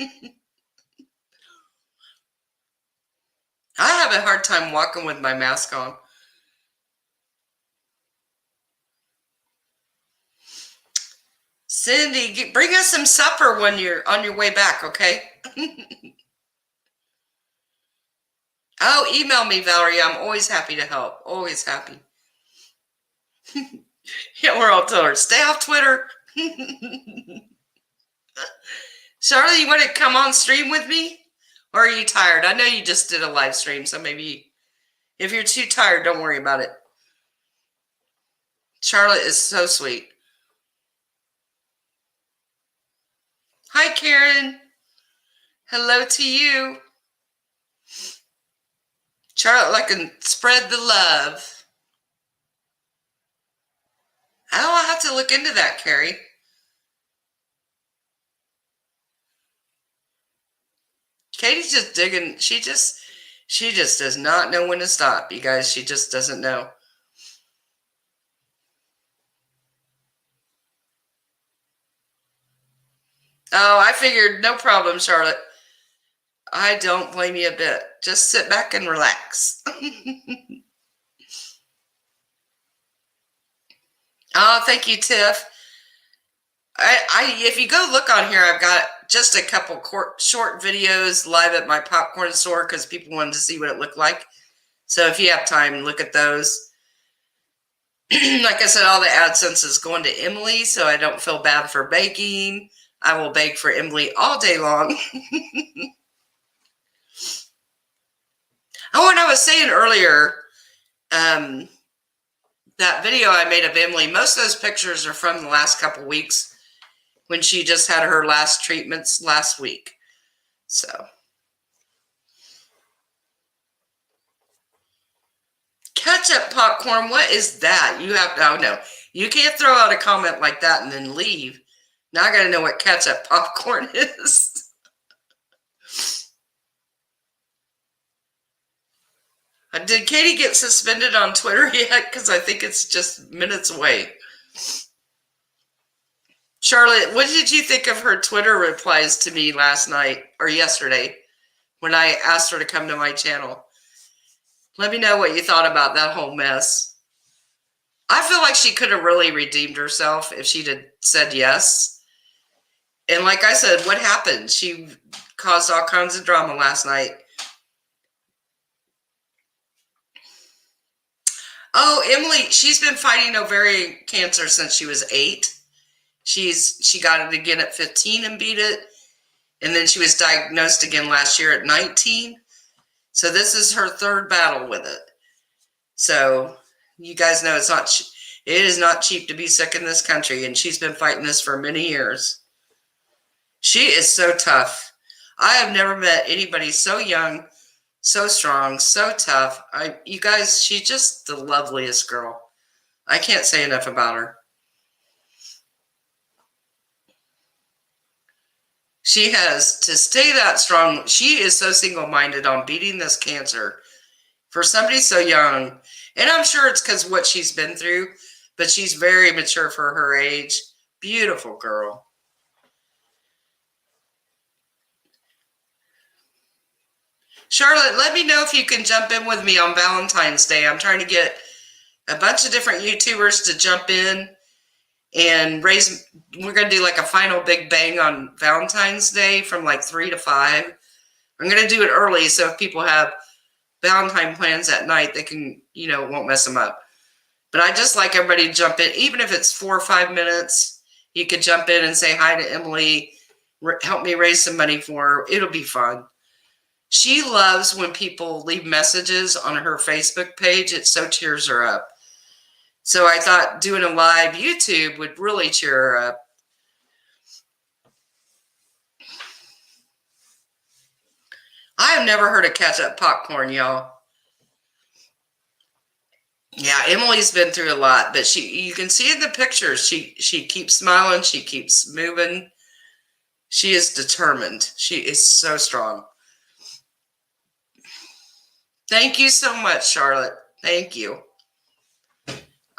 I have a hard time walking with my mask on. Cindy, bring us some supper when you're on your way back, okay? Oh, email me, Valerie. I'm always happy to help. Always happy. Yeah, we're all telling her, stay off Twitter. Charlotte, you want to come on stream with me? Or are you tired? I know you just did a live stream, so maybe if you're too tired, don't worry about it. Charlotte is so sweet. Hi, Karen. Hello to you. Charlotte, like, and spread the love. Oh, I'll have to look into that, Carrie. Katie's just digging. She just does not know when to stop, you guys. She just doesn't know. Oh, I figured, no problem, Charlotte. I don't blame you a bit. Just sit back and relax. Oh, thank you, Tiff. If you go look on here, I've got just a couple short videos live at my popcorn store because people wanted to see what it looked like. So if you have time, look at those. Like I said, all the AdSense is going to Emily, so I don't feel bad for baking. I will bake for Emily all day long. Oh, and I was saying earlier, that video I made of Emily, most of those pictures are from the last couple weeks when she just had her last treatments last week. So. Ketchup popcorn, what is that? You have to, oh no, you can't throw out a comment like that and then leave. Now I gotta know what ketchup popcorn is. Did Katie get suspended on Twitter yet? Because I think it's just minutes away. Charlotte, what did you think of her Twitter replies to me last night or yesterday when I asked her to come to my channel? Let me know what you thought about that whole mess. I feel like she could have really redeemed herself if she'd have said yes. And like I said, what happened? She caused all kinds of drama last night. Oh, Emily, she's been fighting ovarian cancer since she was 8. She got it again at 15 and beat it. And then she was diagnosed again last year at 19. So this is her 3rd battle with it. So you guys know it is not cheap to be sick in this country. And she's been fighting this for many years. She is so tough. I have never met anybody so young, so strong, so tough. You guys, she's just the loveliest girl. I can't say enough about her. She has to stay that strong. She is so single-minded on beating this cancer for somebody so young. And I'm sure it's because what she's been through, but she's very mature for her age. Beautiful girl. Charlotte, let me know if you can jump in with me on Valentine's Day. I'm trying to get a bunch of different YouTubers to jump in and we're going to do like a final big bang on Valentine's Day from like 3 to 5. I'm going to do it early, so if people have Valentine plans at night, they can, won't mess them up. But I just like everybody to jump in, even if it's 4 or 5 minutes. You could jump in and say hi to Emily, help me raise some money for her. It'll be fun. She loves when people leave messages on her Facebook page. It so cheers her up. So I thought doing a live YouTube would really cheer her up. I have never heard of ketchup popcorn, y'all. Yeah, Emily's been through a lot, but you can see in the pictures, she keeps smiling, she keeps moving. She is determined. She is so strong. Thank you so much, Charlotte. Thank you.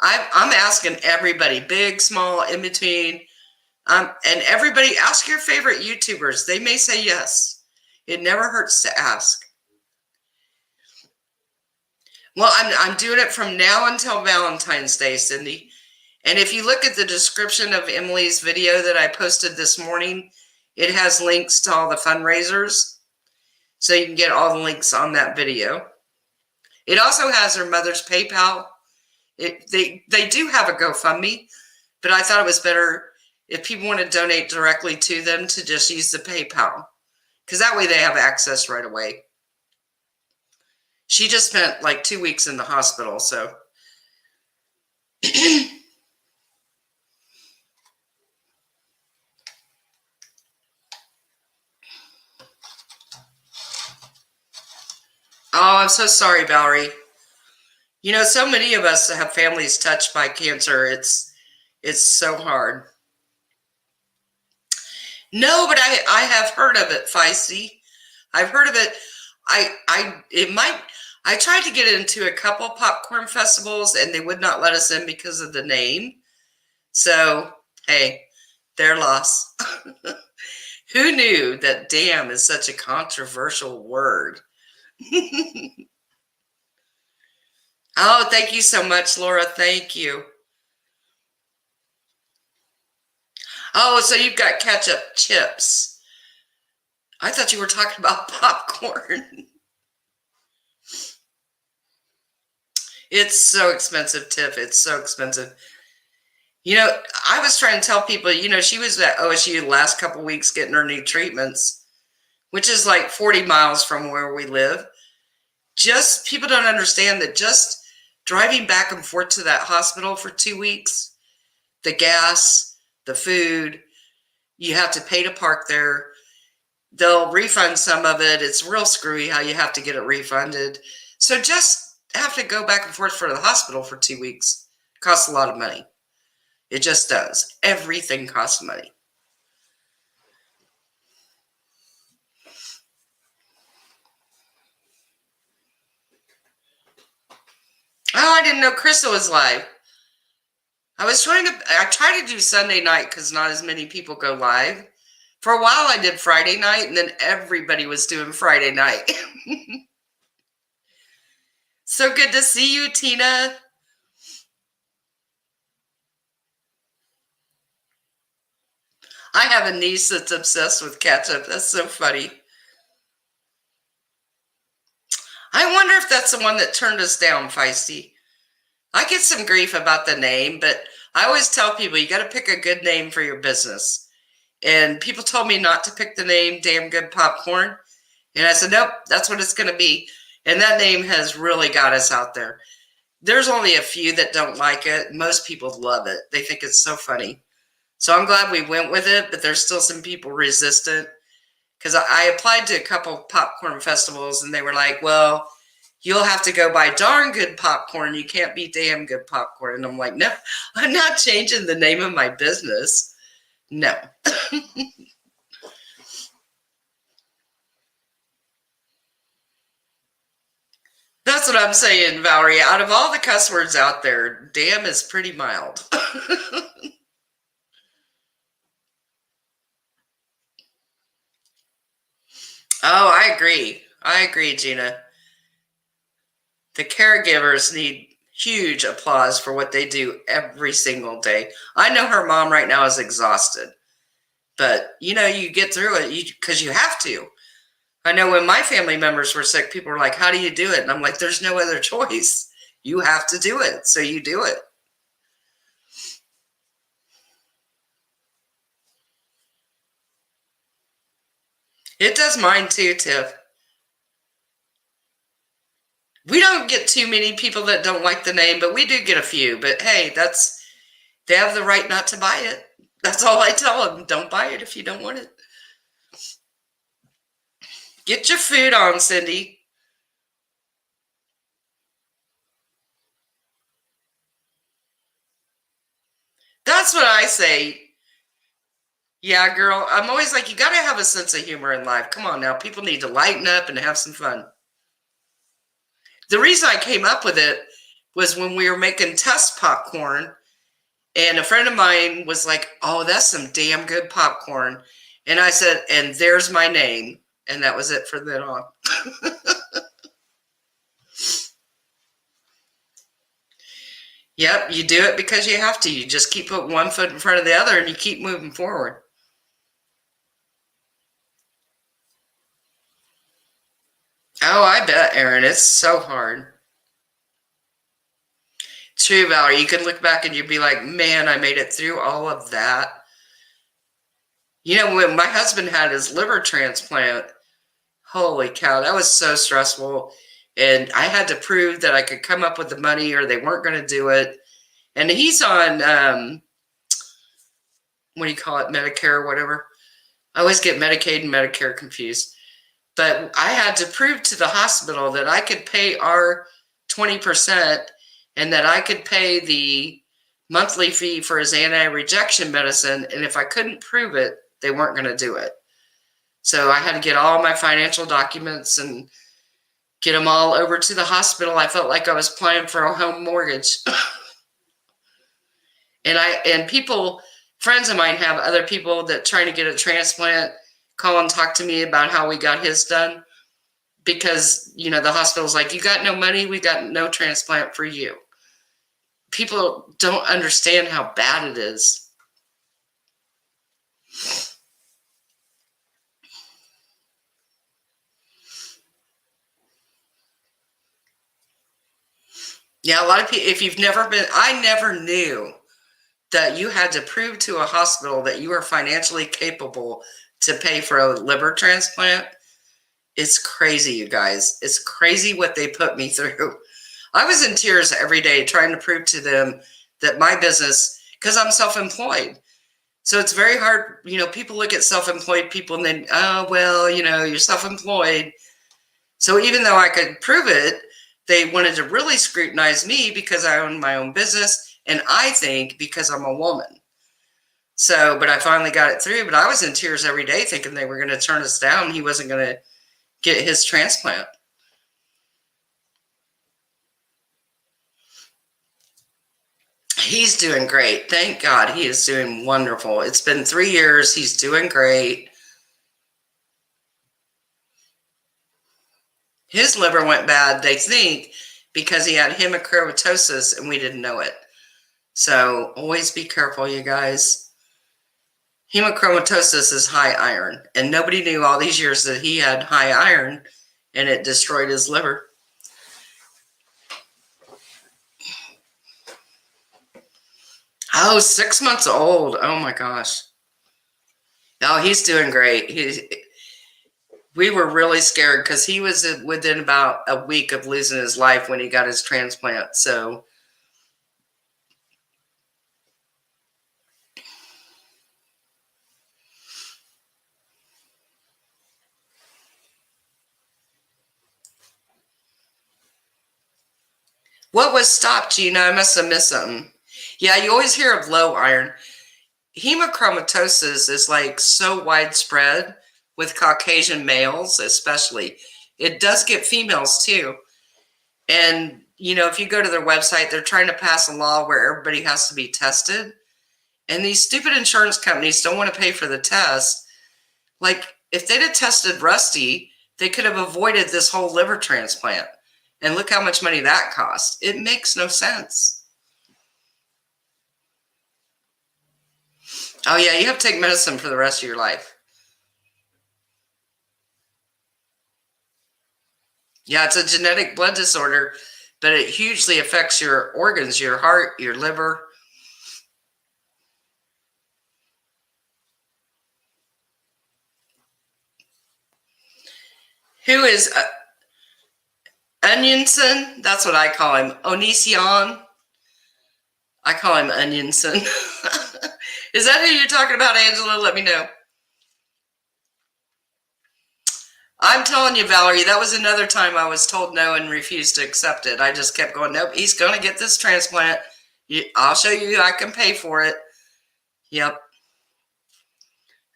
I'm asking everybody, big, small, in between, and everybody, ask your favorite YouTubers. They may say yes. It never hurts to ask. Well, I'm doing it from now until Valentine's Day, Cindy. And if you look at the description of Emily's video that I posted this morning, it has links to all the fundraisers. So you can get all the links on that video. It also has her mother's PayPal. They do have a GoFundMe, but I thought it was better if people want to donate directly to them to just use the PayPal, because that way they have access right away. She just spent like 2 weeks in the hospital, so. Oh, I'm so sorry, Valerie. So many of us have families touched by cancer. It's so hard. No, but I have heard of it, Feisty. I've heard of it. I tried to get into a couple popcorn festivals and they would not let us in because of the name. So, hey, their loss. Who knew that damn is such a controversial word? Oh, thank you so much, Laura. Thank you. Oh, so you've got ketchup chips. I thought you were talking about popcorn. It's so expensive, Tiff. It's so expensive. I was trying to tell people, she was at OSU the last couple weeks getting her new treatments, which is like 40 miles from where we live. Just people don't understand that just driving back and forth to that hospital for 2 weeks, the gas, the food, you have to pay to park there. They'll refund some of it. It's real screwy how you have to get it refunded. So just have to go back and forth for the hospital for 2 weeks. Costs a lot of money. It just does. Everything costs money. Oh, I didn't know Crystal was live. I try to do Sunday night because not as many people go live. For a while, I did Friday night, and then everybody was doing Friday night. So good to see you, Tina. I have a niece that's obsessed with ketchup. That's so funny. I wonder if that's the one that turned us down, Feisty. I get some grief about the name, but I always tell people you got to pick a good name for your business. And people told me not to pick the name Damn Good Popcorn. And I said, nope, that's what it's going to be. And that name has really got us out there. There's only a few that don't like it. Most people love it. They think it's so funny. So I'm glad we went with it, but there's still some people resistant. Because I applied to a couple popcorn festivals, and they were like, well, you'll have to go by Darn Good Popcorn. You can't be Damn Good Popcorn. And I'm like, no, I'm not changing the name of my business. No. That's what I'm saying, Valerie. Out of all the cuss words out there, damn is pretty mild. Oh, I agree. I agree, Gina. The caregivers need huge applause for what they do every single day. I know her mom right now is exhausted, but you get through it because you have to. I know when my family members were sick, people were like, how do you do it? And I'm like, there's no other choice. You have to do it. So you do it. It does mine too, Tiff. We don't get too many people that don't like the name, but we do get a few. But hey, they have the right not to buy it. That's all I tell them. Don't buy it if you don't want it. Get your food on, Cindy. That's what I say. Yeah, girl. I'm always like, you got to have a sense of humor in life. Come on now. People need to lighten up and have some fun. The reason I came up with it was when we were making test popcorn, and a friend of mine was like, oh, that's some damn good popcorn. And I said, and there's my name. And that was it for then on. Yep, you do it because you have to. You just keep putting one foot in front of the other and you keep moving forward. Oh, I bet, Aaron. It's so hard. True, Valerie. You could look back and you'd be like, man, I made it through all of that. You know, when my husband had his liver transplant, holy cow, that was so stressful. And I had to prove that I could come up with the money or they weren't going to do it. And he's on, what do you call it, Medicare or whatever. I always get Medicaid and Medicare confused. But I had to prove to the hospital that I could pay our 20% and that I could pay the monthly fee for his anti-rejection medicine. And if I couldn't prove it, they weren't going to do it. So I had to get all my financial documents and get them all over to the hospital. I felt like I was applying for a home mortgage. and people, friends of mine have other people that trying to get a transplant call and talk to me about how we got his done because, you know, the hospital's like, you got no money, we got no transplant for you. People don't understand how bad it is. Yeah, a lot of people, if you've never been, I never knew that you had to prove to a hospital that you are financially capable to pay for a liver transplant. It's crazy, you guys. It's crazy what they put me through. I was in tears every day trying to prove to them that my business, because I'm self-employed. So it's very hard. You know, people look at self-employed people and then, oh, well, you know, you're self-employed. So even though I could prove it, they wanted to really scrutinize me because I own my own business. And I think because I'm a woman. So, but I finally got it through. But I was in tears every day thinking they were going to turn us down. He wasn't going to get his transplant. He's doing great. Thank God he is doing wonderful. It's been 3 years. He's doing great. His liver went bad, they think, because he had hemochromatosis and we didn't know it. So always be careful, you guys. Hemochromatosis is high iron, and nobody knew all these years that he had high iron and it destroyed his liver. Oh, 6 months old. Oh my gosh. No, he's doing great. We were really scared because he was within about a week of losing his life when he got his transplant. So what was stopped, Gina? I must have missed something. Yeah, you always hear of low iron. Hemochromatosis is like so widespread with Caucasian males, especially. It does get females too. And, you know, if you go to their website, they're trying to pass a law where everybody has to be tested. And these stupid insurance companies don't want to pay for the test. Like, if they'd have tested Rusty, they could have avoided this whole liver transplant. And look how much money that cost. It makes no sense. Oh, yeah, you have to take medicine for the rest of your life. Yeah, it's a genetic blood disorder, but it hugely affects your organs, your heart, your liver. Who is Onionson? That's what I call him. Onision. I call him Onionson. Is that who you're talking about, Angela? Let me know. I'm telling you, Valerie, that was another time I was told no and refused to accept it. I just kept going, nope, he's going to get this transplant. I'll show you I can pay for it. Yep.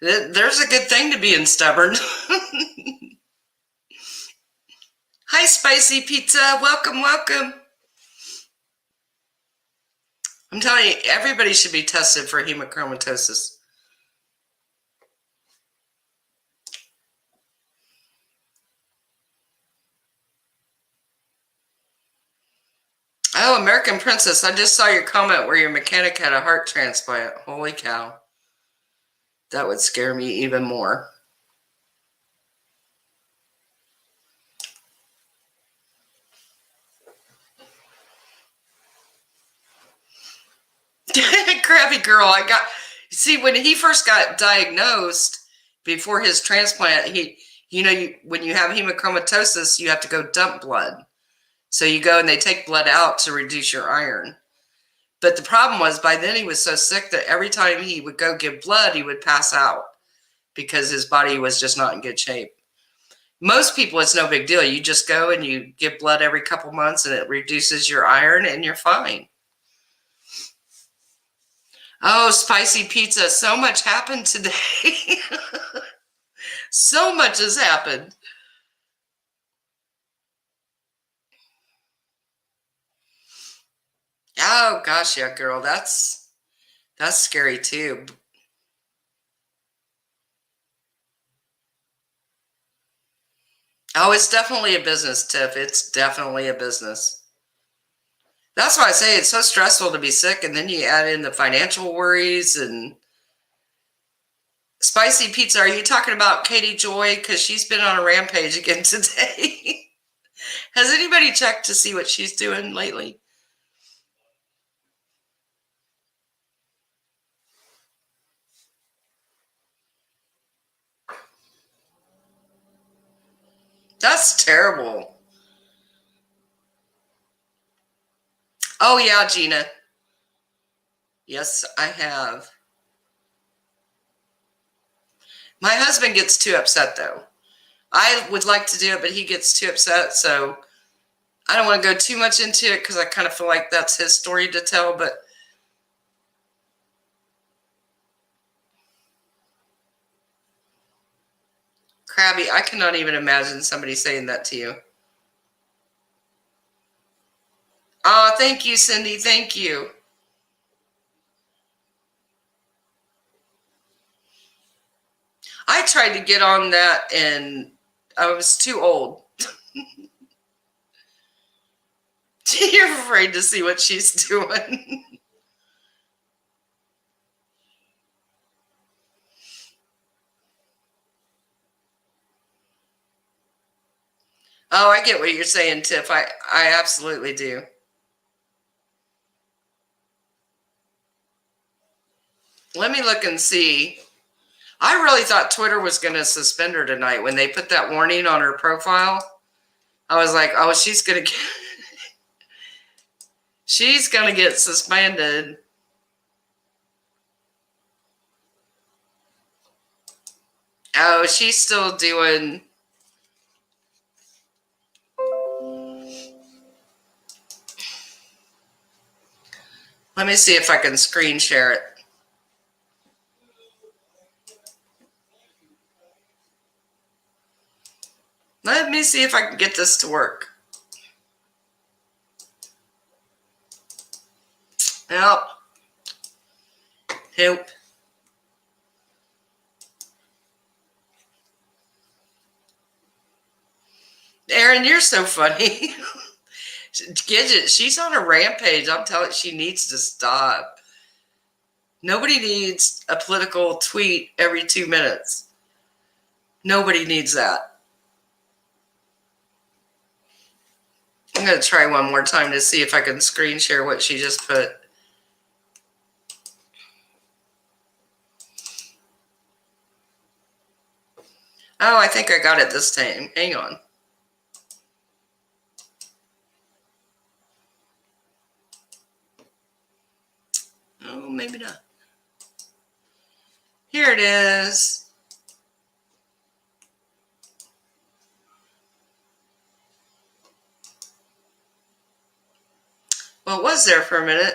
There's a good thing to being stubborn. Hi, Spicy Pizza. Welcome, welcome. I'm telling you, everybody should be tested for hemochromatosis. Oh, American Princess, I just saw your comment where your mechanic had a heart transplant. Holy cow. That would scare me even more. Crabby girl, see, when he first got diagnosed, before his transplant, when you have hemochromatosis, you have to go dump blood. So you go and they take blood out to reduce your iron. But the problem was, by then he was so sick that every time he would go give blood, he would pass out because his body was just not in good shape. Most people, it's no big deal. You just go and you give blood every couple months and it reduces your iron and you're fine. Oh, Spicy Pizza. So much happened today. So much has happened. Oh gosh, yeah, girl, that's scary too. Oh, it's definitely a business, Tiff. It's definitely a business. That's why I say it's so stressful to be sick, and then you add in the financial worries and Spicy Pizza. Are you talking about Katie Joy? Because she's been on a rampage again today. Has anybody checked to see what she's doing lately? That's terrible. Oh, yeah, Gina. Yes, I have. My husband gets too upset, though. I would like to do it, but he gets too upset, so I don't want to go too much into it because I kind of feel like that's his story to tell, but Crabby, I cannot even imagine somebody saying that to you. Oh, thank you, Cindy. Thank you. I tried to get on that and I was too old. You're afraid to see what she's doing. Oh, I get what you're saying, Tiff. I absolutely do. Let me look and see. I really thought Twitter was going to suspend her tonight when they put that warning on her profile. I was like, oh, she's going to get suspended. Oh, she's still doing. Let me see if I can screen share it. Let me see if I can get this to work. Help. Help. Aaron, you're so funny. Gidget, she's on a rampage. I'm telling you, she needs to stop. Nobody needs a political tweet every 2 minutes. Nobody needs that. I'm going to try one more time to see if I can screen share what she just put. Oh, I think I got it this time. Hang on. Oh, maybe not. Here it is. Well, it was there for a minute.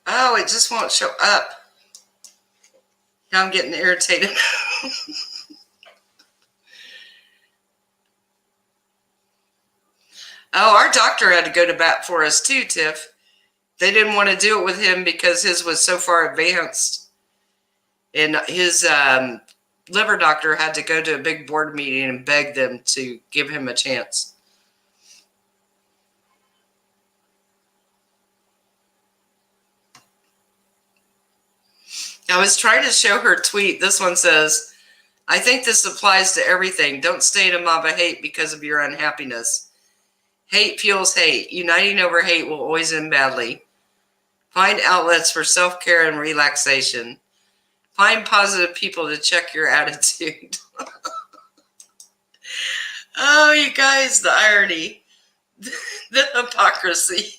Oh, it just won't show up. Now I'm getting irritated. Oh, our doctor had to go to bat for us too, Tiff. They didn't want to do it with him because his was so far advanced. And his liver doctor had to go to a big board meeting and beg them to give him a chance. I was trying to show her tweet. This one says, I think this applies to everything. Don't stay in a mob of hate because of your unhappiness. Hate fuels hate. Uniting over hate will always end badly. Find outlets for self-care and relaxation. Find positive people to check your attitude. Oh, you guys, the irony. The hypocrisy.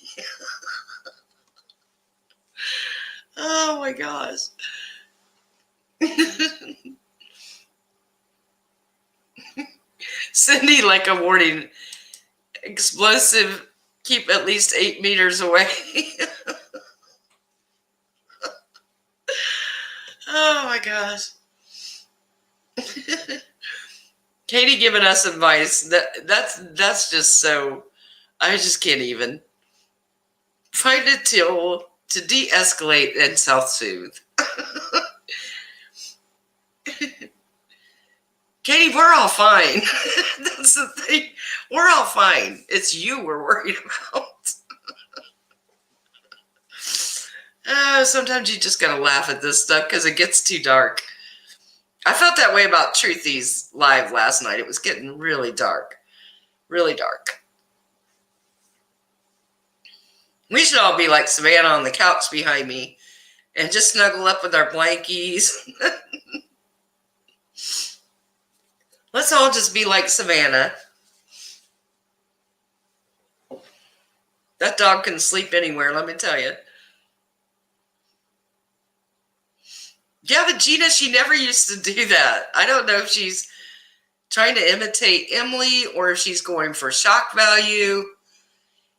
Oh my gosh. Cindy, like a warning. Explosive, keep at least 8 meters away. Oh my gosh. Katie giving us advice. That's just so, I just can't even. Find a tool to de-escalate and self-soothe. Katie, we're all fine. That's the thing. We're all fine. It's you we're worried about. Sometimes you just gotta laugh at this stuff because it gets too dark. I felt that way about Truthy's live last night. It was getting really dark. Really dark. We should all be like Savannah on the couch behind me and just snuggle up with our blankies. Let's all just be like Savannah. That dog can sleep anywhere, let me tell you. Yeah, but Gina, she never used to do that. I don't know if she's trying to imitate Emily or if she's going for shock value.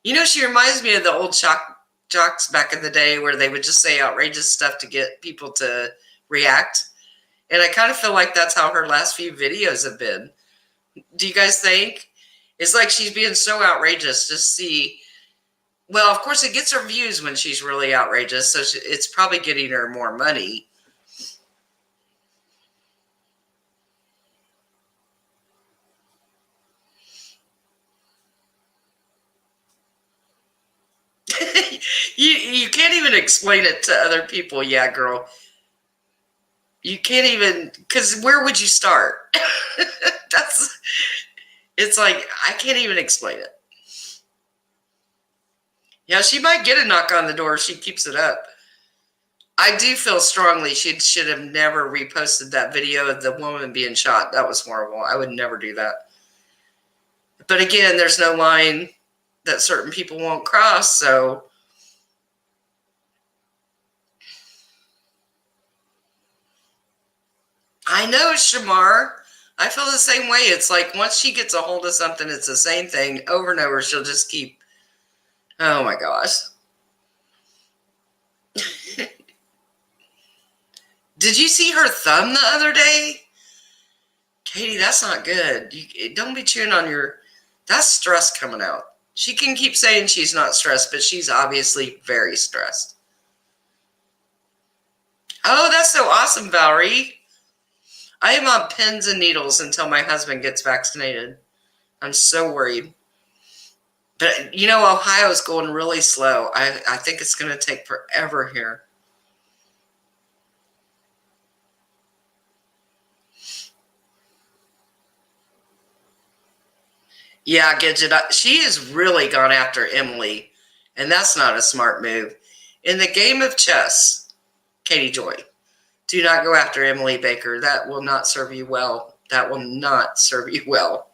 You know, she reminds me of the old shock jocks back in the day where they would just say outrageous stuff to get people to react. And I kind of feel like that's how her last few videos have been. Do you guys think? It's like she's being so outrageous. Just see. Well, of course, it gets her views when she's really outrageous. So it's probably getting her more money. You can't even explain it to other people. Yeah, girl. You can't even, because where would you start? It's like, I can't even explain it. Yeah, she might get a knock on the door if she keeps it up. I do feel strongly she should have never reposted that video of the woman being shot. That was horrible. I would never do that. But again, there's no line that certain people won't cross, so. I know, Shamar. I feel the same way. It's like once she gets a hold of something, it's the same thing over and over. She'll just keep, oh my gosh. Did you see her thumb the other day? Katie, that's not good. Don't be chewing on your, that's stress coming out. She can keep saying she's not stressed, but she's obviously very stressed. Oh, that's so awesome, Valerie. I am on pins and needles until my husband gets vaccinated. I'm so worried. But, Ohio's going really slow. I think it's going to take forever here. Yeah, Gidget, she has really gone after Emily, and that's not a smart move. In the game of chess, Katie Joy, do not go after Emily Baker. That will not serve you well. That will not serve you well.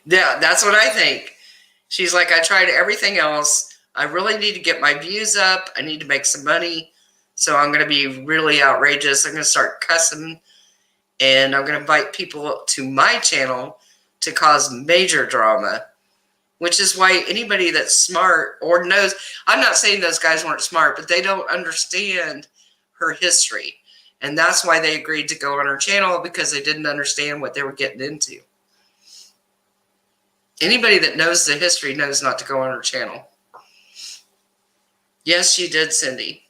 Yeah, that's what I think. She's like, I tried everything else. I really need to get my views up. I need to make some money. So I'm going to be really outrageous. I'm going to start cussing, and I'm going to invite people to my channel to cause major drama, which is why anybody that's smart or knows, I'm not saying those guys weren't smart, but they don't understand her history. And that's why they agreed to go on her channel, because they didn't understand what they were getting into. Anybody that knows the history knows not to go on her channel. Yes, she did, Cindy.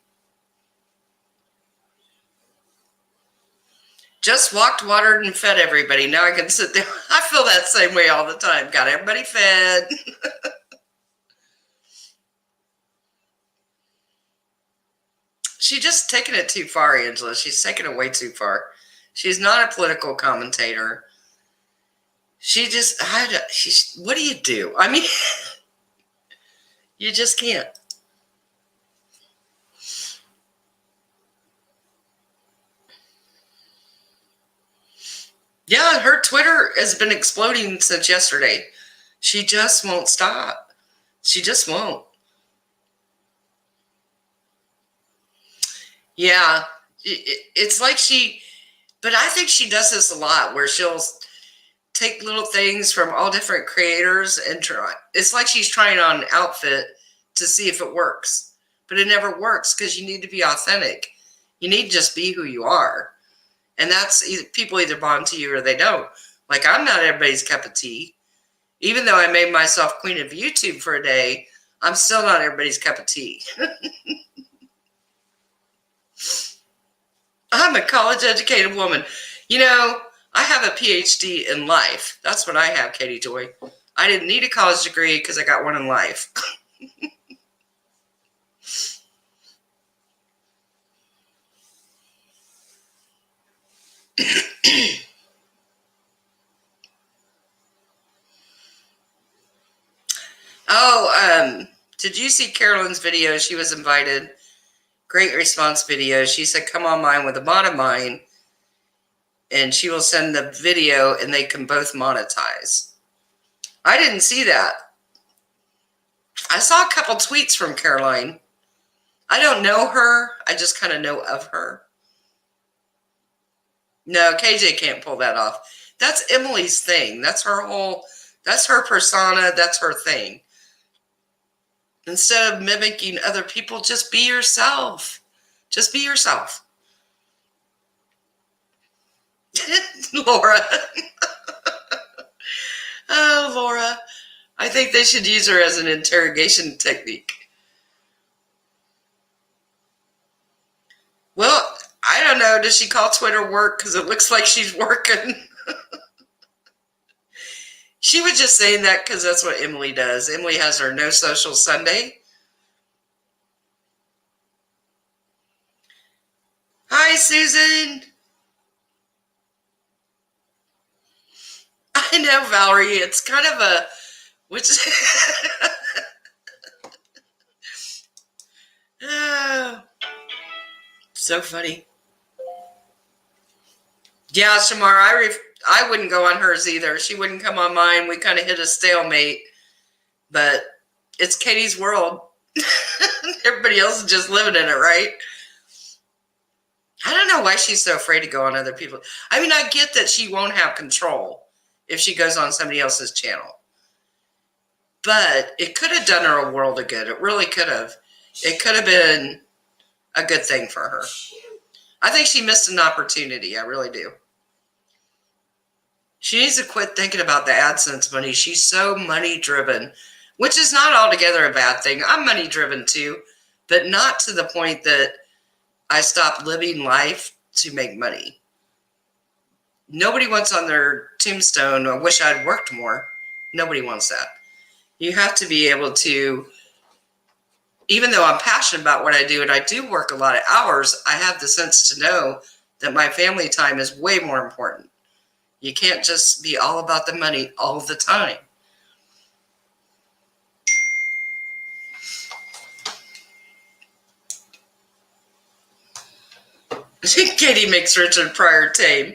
Just walked, watered, and fed everybody. Now I can sit there. I feel that same way all the time. Got everybody fed. She's just taking it too far, Angela. She's taking it way too far. She's not a political commentator. What do you do? I mean, you just can't. Yeah, her Twitter has been exploding since yesterday. She just won't stop. She just won't. Yeah, it's like but I think she does this a lot, where she'll take little things from all different creators and try. It's like she's trying on an outfit to see if it works, but it never works, because you need to be authentic. You need to just be who you are. And that's people either bond to you or they don't. Like, I'm not everybody's cup of tea. Even though I made myself queen of YouTube for a day, I'm still not everybody's cup of tea. I'm a college-educated woman. I have a PhD in life. That's what I have, Katie Joy. I didn't need a college degree because I got one in life. Did you see Carolyn's video? She was invited. Great response video. She said, come on mine with a mod of mine, and she will send the video, and they can both monetize. I didn't see that. I saw a couple tweets from Caroline. I don't know her. I just kind of know of her. No, KJ can't pull that off. That's Emily's thing. That's her persona. That's her thing. Instead of mimicking other people, just be yourself. Just be yourself. Laura. Oh, Laura. I think they should use her as an interrogation technique. Well, I don't know. Does she call Twitter work? Because it looks like she's working. She was just saying that because that's what Emily does. Emily has her No Social Sunday. Hi, Susan. I know, Valerie. It's kind of a... Oh, so funny. Yeah, Shamar, I wouldn't go on hers either. She wouldn't come on mine. We kind of hit a stalemate. But it's Katie's world. Everybody else is just living in it, right? I don't know why she's so afraid to go on other people. I mean, I get that she won't have control if she goes on somebody else's channel. But it could have done her a world of good. It really could have. It could have been a good thing for her. I think she missed an opportunity. I really do. She needs to quit thinking about the AdSense money. She's so money driven. which is not altogether a bad thing. I'm money driven too, but not to the point that I stop living life to make money. Nobody wants on their tombstone, I wish I'd worked more. Nobody wants that. You have to be able to, even though I'm passionate about what I do and I do work a lot of hours, I have the sense to know that my family time is way more important. You can't just be all about the money all the time. Katie makes Richard Pryor tame.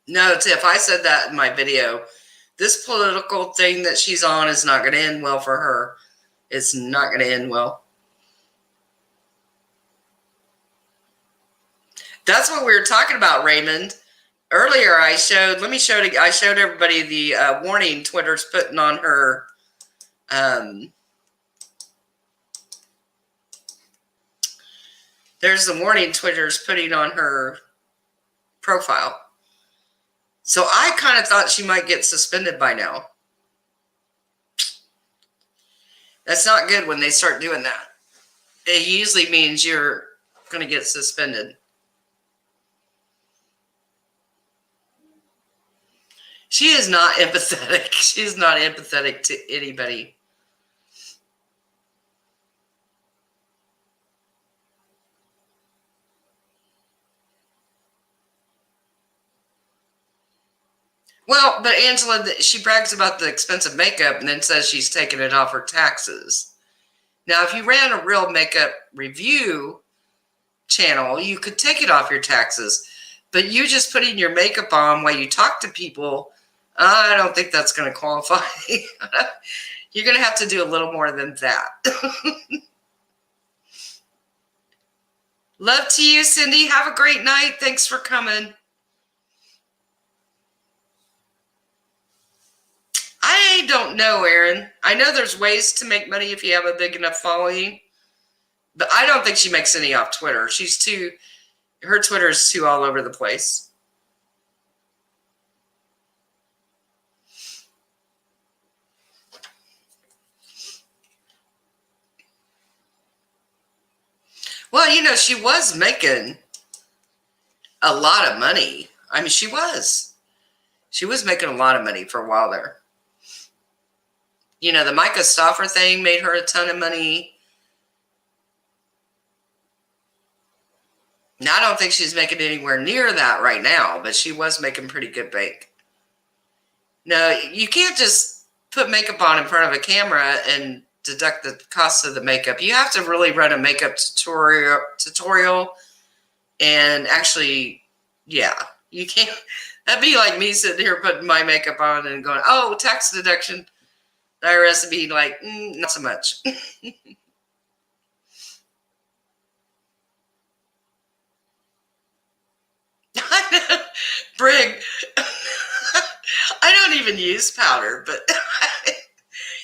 No, Tiff, I said that in my video. This political thing that she's on is not going to end well for her. It's not going to end well. That's what we were talking about, Raymond. Earlier, I showed everybody the warning Twitter's putting on her. There's the warning Twitter's putting on her profile. So I kind of thought she might get suspended by now. That's not good when they start doing that. It usually means you're going to get suspended. She is not empathetic. She is not empathetic to anybody. Well, but Angela, she brags about the expensive makeup and then says she's taking it off her taxes. Now, if you ran a real makeup review channel, you could take it off your taxes. But you just putting your makeup on while you talk to people, I don't think that's going to qualify. You're going to have to do a little more than that. Love to you, Cindy. Have a great night. Thanks for coming. I don't know, Erin. I know there's ways to make money if you have a big enough following, but I don't think she makes any off Twitter. Her Twitter is too all over the place. Well, she was making a lot of money. I mean, she was making a lot of money for a while there. The Micah Stauffer thing made her a ton of money. Now, I don't think she's making anywhere near that right now, but she was making pretty good bank. No, you can't just put makeup on in front of a camera and deduct the cost of the makeup. You have to really run a makeup tutorial and actually, yeah, you can't. That'd be like me sitting here putting my makeup on and going, oh, tax deduction. The IRS would be like, not so much. Brig, I don't even use powder, but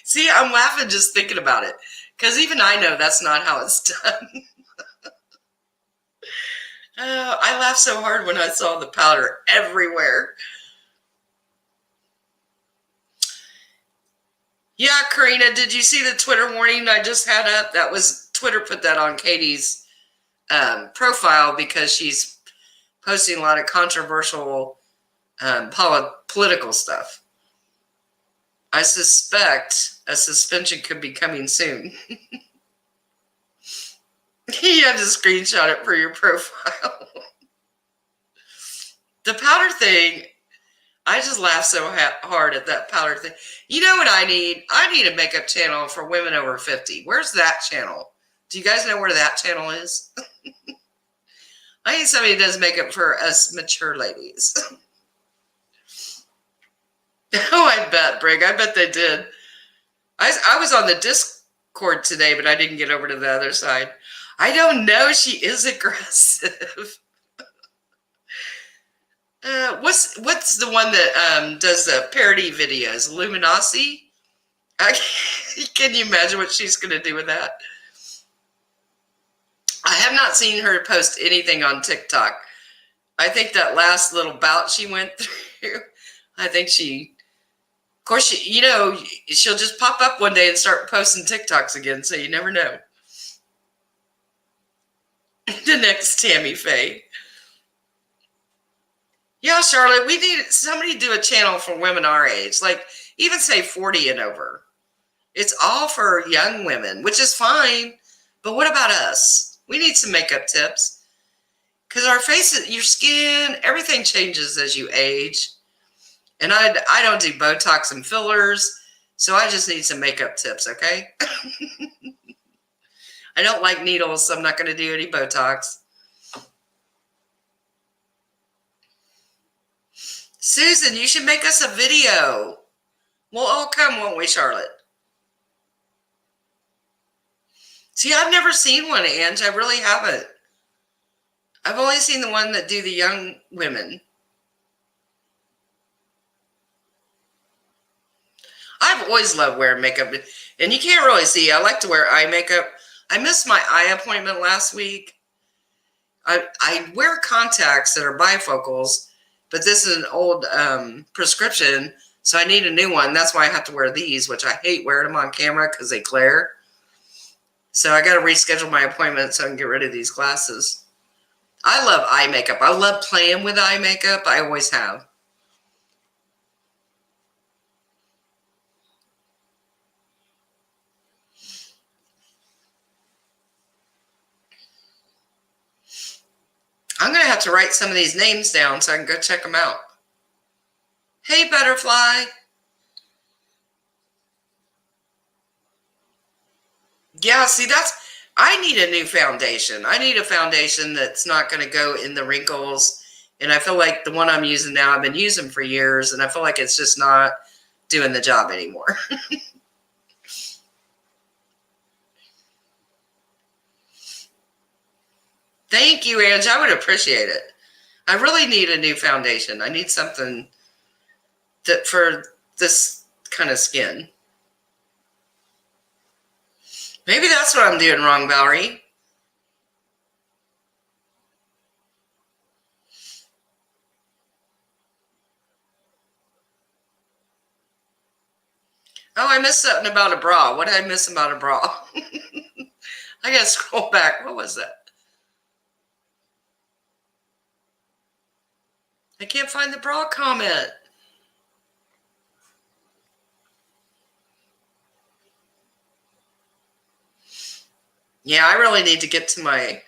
see, I'm laughing just thinking about it because even I know that's not how it's done. I laughed so hard when I saw the powder everywhere. Yeah, Karina, did you see the Twitter warning I just had up? That was Twitter put that on Katie's profile because she's posting a lot of controversial political stuff. I suspect a suspension could be coming soon. You had to screenshot it for your profile. The powder thing, I just laugh so hard at that powder thing. You know what I need? I need a makeup channel for women over 50. Where's that channel? Do you guys know where that channel is? I need somebody who does makeup for us mature ladies. Oh, I bet, Brig. I bet they did. I was on the Discord today, but I didn't get over to the other side. I don't know. She is aggressive. What's the one that does the parody videos? Luminosity? Can you imagine what she's going to do with that? I have not seen her post anything on TikTok. I think that last little bout she went through, I think of course, she'll just pop up one day and start posting TikToks again, so you never know. The next Tammy Faye. Yeah, Charlotte, we need somebody to do a channel for women our age, like even say 40 and over. It's all for young women, which is fine. But what about us? We need some makeup tips. Because our faces, your skin, everything changes as you age. And I don't do Botox and fillers, so I just need some makeup tips, okay? I don't like needles, so I'm not going to do any Botox. Susan, you should make us a video. We'll all come, won't we, Charlotte? See, I've never seen one, Ange. I really haven't. I've only seen the one that do the young women. I've always loved wearing makeup, and you can't really see. I like to wear eye makeup. I missed my eye appointment last week. I wear contacts that are bifocals, but this is an old prescription, so I need a new one. That's why I have to wear these, which I hate wearing them on camera because they glare. So I got to reschedule my appointment so I can get rid of these glasses. I love eye makeup. I love playing with eye makeup. I always have. I'm going to have to write some of these names down so I can go check them out. Hey, Butterfly. Yeah, see, I need a new foundation. I need a foundation that's not going to go in the wrinkles. And I feel like the one I'm using now, I've been using for years, and I feel like it's just not doing the job anymore. Thank you, Ange. I would appreciate it. I really need a new foundation. I need something that for this kind of skin. Maybe that's what I'm doing wrong, Valerie. Oh, I missed something about a bra. What did I miss about a bra? I got to scroll back. What was that? I can't find the bra comment. Yeah, I really need to get to my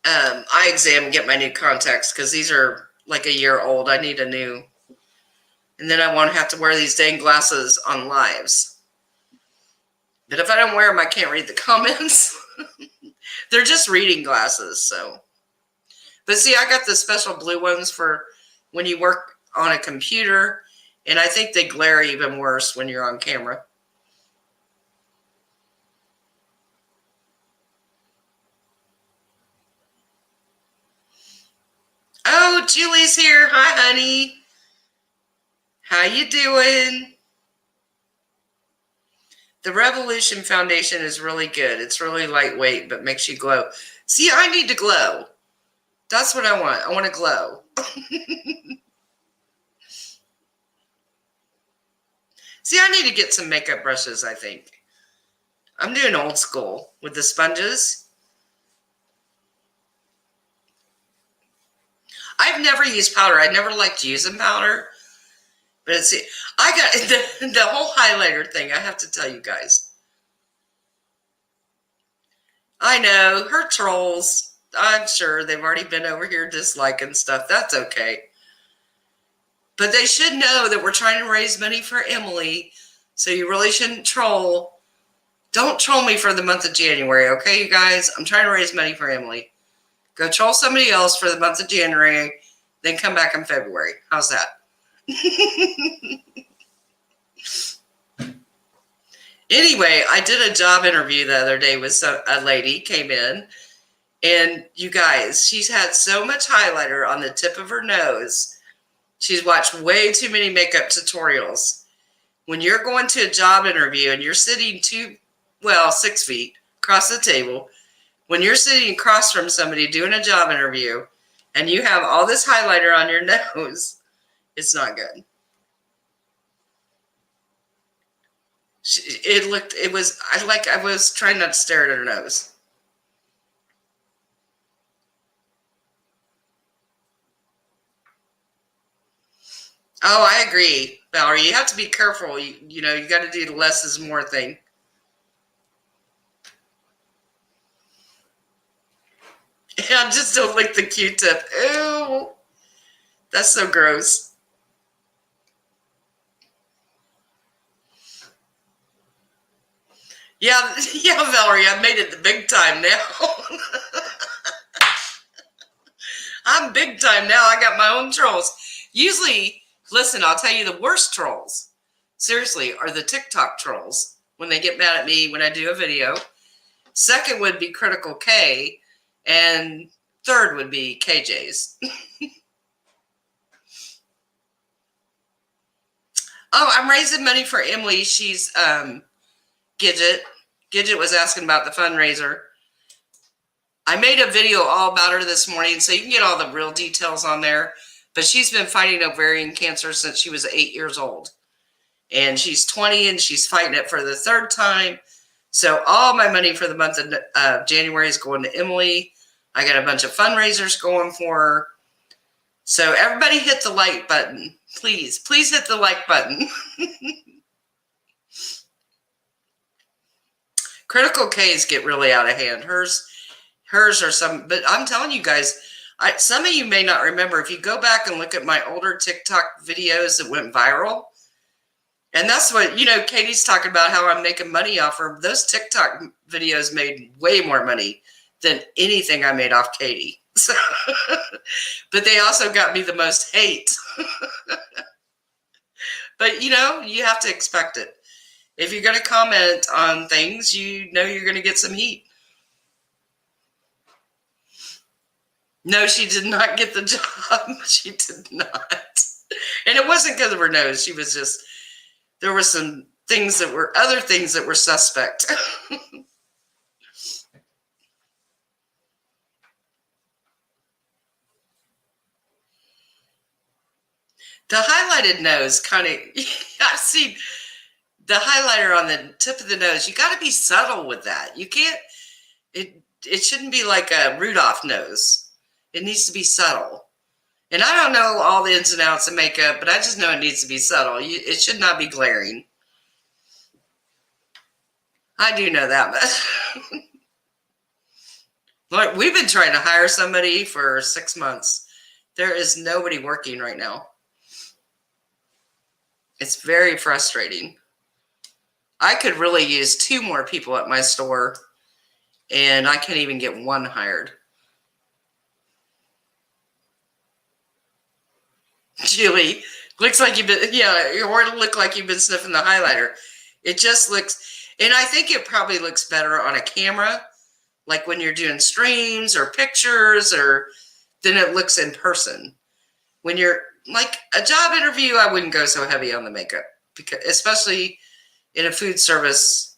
eye exam and get my new contacts because these are like a year old. I need a new. And then I won't have to wear these dang glasses on lives. But if I don't wear them, I can't read the comments. They're just reading glasses, so. But see, I got the special blue ones for when you work on a computer, and I think they glare even worse when you're on camera. Oh, Julie's here. Hi, honey. How you doing? The Revolution Foundation is really good. It's really lightweight, but makes you glow. See, I need to glow. That's what I want. I want to glow. See, I need to get some makeup brushes, I think. I'm doing old school with the sponges. I've never used powder. I never liked using powder. But I got the whole highlighter thing. I have to tell you guys. I know, her trolls. I'm sure they've already been over here disliking stuff. That's okay. But they should know that we're trying to raise money for Emily. So you really shouldn't troll. Don't troll me for the month of January, okay, you guys? I'm trying to raise money for Emily. Go troll somebody else for the month of January, then come back in February. How's that? Anyway, I did a job interview the other day with a lady came in, and you guys, she's had so much highlighter on the tip of her nose. She's watched way too many makeup tutorials. When you're going to a job interview and you're sitting 6 feet across the table, when you're sitting across from somebody doing a job interview, and you have all this highlighter on your nose, it's not good. I was trying not to stare at her nose. Oh, I agree, Valerie. You have to be careful. You know, you got to do the less is more thing. Yeah, just don't lick the Q-tip. Ew. That's so gross. Yeah, yeah, Valerie, I've made it the big time now. I'm big time now. I got my own trolls. Usually, listen, I'll tell you the worst trolls, seriously, are the TikTok trolls when they get mad at me when I do a video. Second would be Critical K, and third would be KJ's. Oh, I'm raising money for Emily. She's Gidget. Gidget was asking about the fundraiser. I made a video all about her this morning, so you can get all the real details on there. But she's been fighting ovarian cancer since she was 8 years old. And she's 20 and she's fighting it for the third time. So all my money for the month of January is going to Emily. I got a bunch of fundraisers going for her. So everybody hit the like button. Please, please hit the like button. Critical K's get really out of hand. Hers are some, but I'm telling you guys, some of you may not remember. If you go back and look at my older TikTok videos that went viral, and that's what, you know, Katie's talking about how I'm making money off her. Those TikTok videos made way more money than anything I made off Katie. So, but they also got me the most hate. But, you know, you have to expect it. If you're going to comment on things, you know you're going to get some heat. No, she did not get the job. She did not. And it wasn't because of her nose. She was just, there were some things that were, other things that were suspect. The highlighted nose kind of, I've seen the highlighter on the tip of the nose. You got to be subtle with that. You can't, it shouldn't be like a Rudolph nose. It needs to be subtle. And I don't know all the ins and outs of makeup, but I just know it needs to be subtle. It should not be glaring. I do know that much. Look, we've been trying to hire somebody for 6 months. There is nobody working right now. It's very frustrating. I could really use 2 more people at my store, and I can't even get 1 hired. Julie, looks like you've been, yeah, or to look like you've been sniffing the highlighter. It just looks, and I think it probably looks better on a camera, like when you're doing streams or pictures, or than it looks in person. When you're like a job interview, I wouldn't go so heavy on the makeup, because especially in a food service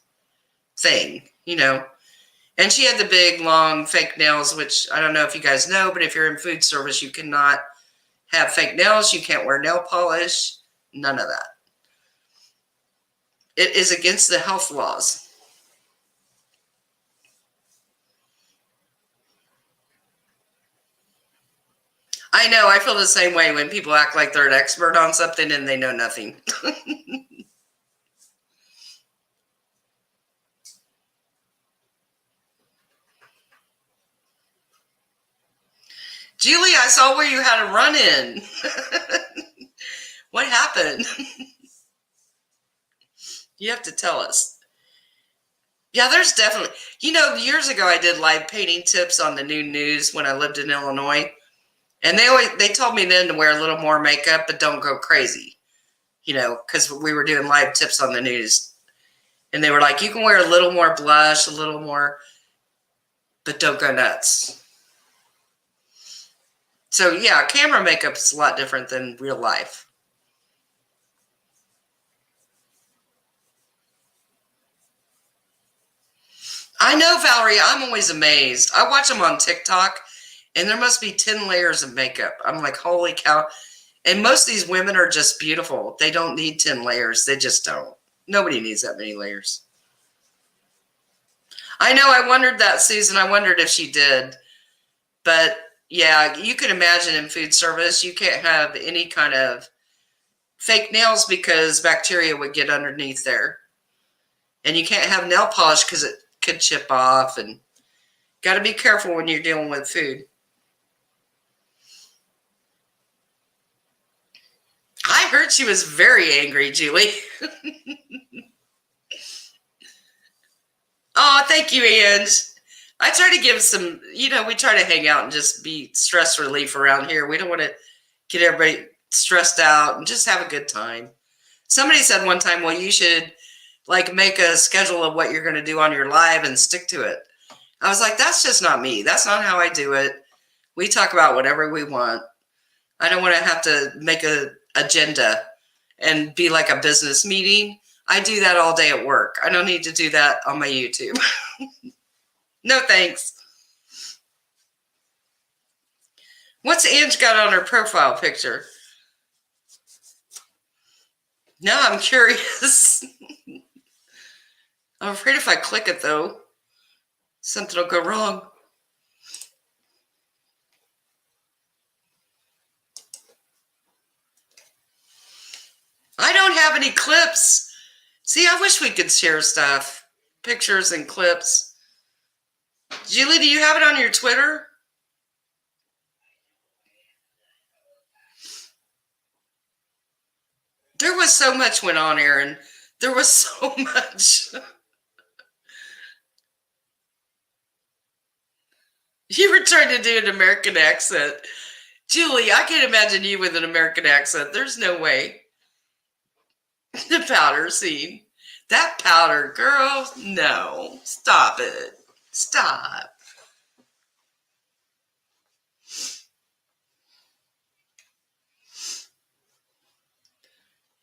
thing, you know. And she had the big, long, fake nails, which I don't know if you guys know, but if you're in food service, you cannot have fake nails. You can't wear nail polish. None of that. It is against the health laws. I know. I feel the same way when people act like they're an expert on something and they know nothing. Julie, I saw where you had a run-in. What happened? You have to tell us. Yeah, there's definitely, you know, years ago I did live painting tips on the Noon News when I lived in Illinois. And they told me then to wear a little more makeup, but don't go crazy, you know, because we were doing live tips on the news. And they were like, you can wear a little more blush, a little more, but don't go nuts. So, yeah, camera makeup is a lot different than real life. I know, Valerie, I'm always amazed. I watch them on TikTok, And there must be 10 layers of makeup. I'm like, holy cow. And most of these women are just beautiful. They don't need 10 layers. They just don't. Nobody needs that many layers. I know. I wondered that, Susan. I wondered if she did. But yeah, you can imagine in food service, you can't have any kind of fake nails because bacteria would get underneath there. And you can't have nail polish because it could chip off. And got to be careful when you're dealing with food. I heard she was very angry, Julie. Oh, thank you, Ange. I try to give some, we try to hang out and just be stress relief around here. We don't want to get everybody stressed out and just have a good time. Somebody said one time, well, you should make a schedule of what you're going to do on your live and stick to it. I was like, that's just not me. That's not how I do it. We talk about whatever we want. I don't want to have to make a agenda and be like a business meeting. I do that all day at work. I don't need to do that on my YouTube. No thanks. What's Ange got on her profile picture? No, I'm curious. I'm afraid if I click it, though, something will go wrong. I don't have any clips. See, I wish we could share stuff, pictures and clips. Julie, do you have it on your Twitter? There was so much went on, Aaron. There was so much. You were trying to do an American accent. Julie, I can't imagine you with an American accent. There's no way. The powder scene. That powder, girl, no. Stop it. Stop.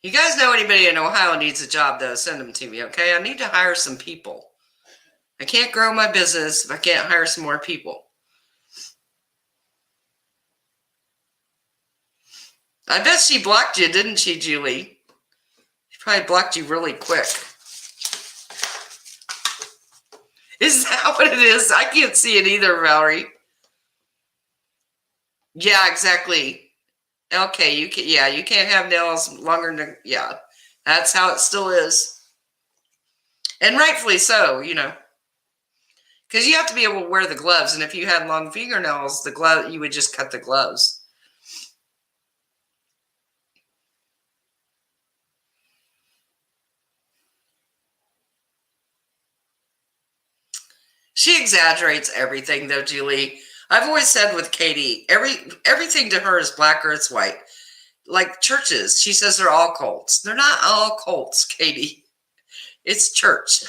You guys know anybody in Ohio needs a job, though, send them to me, okay? I need to hire some people. I can't grow my business if I can't hire some more people. I bet she blocked you, didn't she, Julie? She probably blocked you really quick. Is that what it is? I can't see it either, Valerie. Yeah, exactly. Okay, you can't have nails longer than, that's how it still is. And rightfully so, because you have to be able to wear the gloves. And if you had long fingernails, you would just cut the gloves. She exaggerates everything, though, Julie. I've always said with Katie, everything to her is black or it's white. Like churches, she says they're all cults. They're not all cults, Katie. It's church.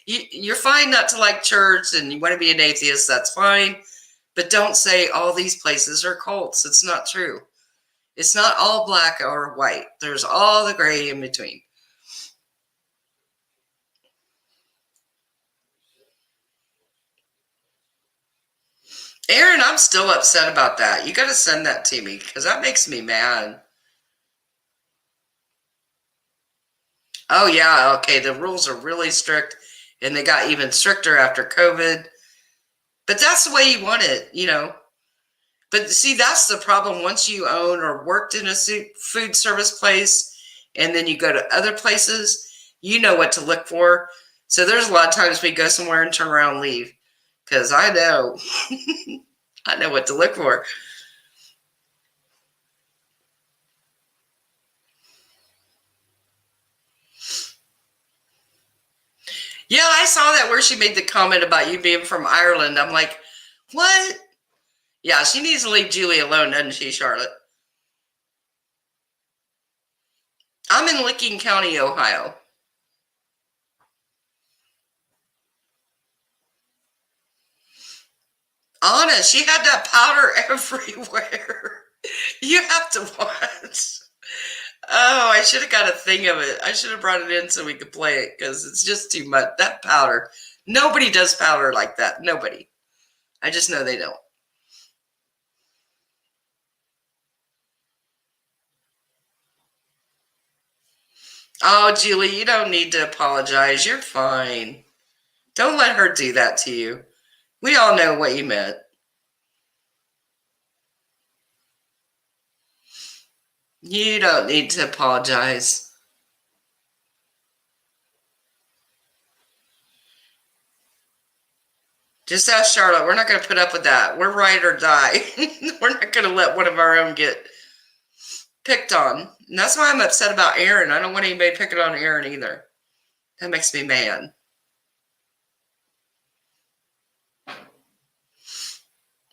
You're fine not to like church and you want to be an atheist, that's fine. But don't say all these places are cults. It's not true. It's not all black or white. There's all the gray in between. Aaron, I'm still upset about that. You got to send that to me because that makes me mad. Oh, yeah. Okay. The rules are really strict and they got even stricter after COVID. But that's the way you want it, But see, that's the problem. Once you own or worked in a food service place and then you go to other places, you know what to look for. So there's a lot of times we go somewhere and turn around and leave because I know. I know what to look for. Yeah, I saw that where she made the comment about you being from Ireland. I'm like, what? Yeah, she needs to leave Julie alone, doesn't she, Charlotte? I'm in Licking County, Ohio. Anna, she had that powder everywhere. You have to watch. Oh, I should have got a thing of it. I should have brought it in so we could play it because it's just too much. That powder. Nobody does powder like that. Nobody. I just know they don't. Oh, Julie, you don't need to apologize. You're fine. Don't let her do that to you. We all know what you meant. You don't need to apologize. Just ask Charlotte. We're not going to put up with that. We're ride or die. We're not going to let one of our own get picked on. And that's why I'm upset about Aaron. I don't want anybody picking on Aaron either. That makes me mad.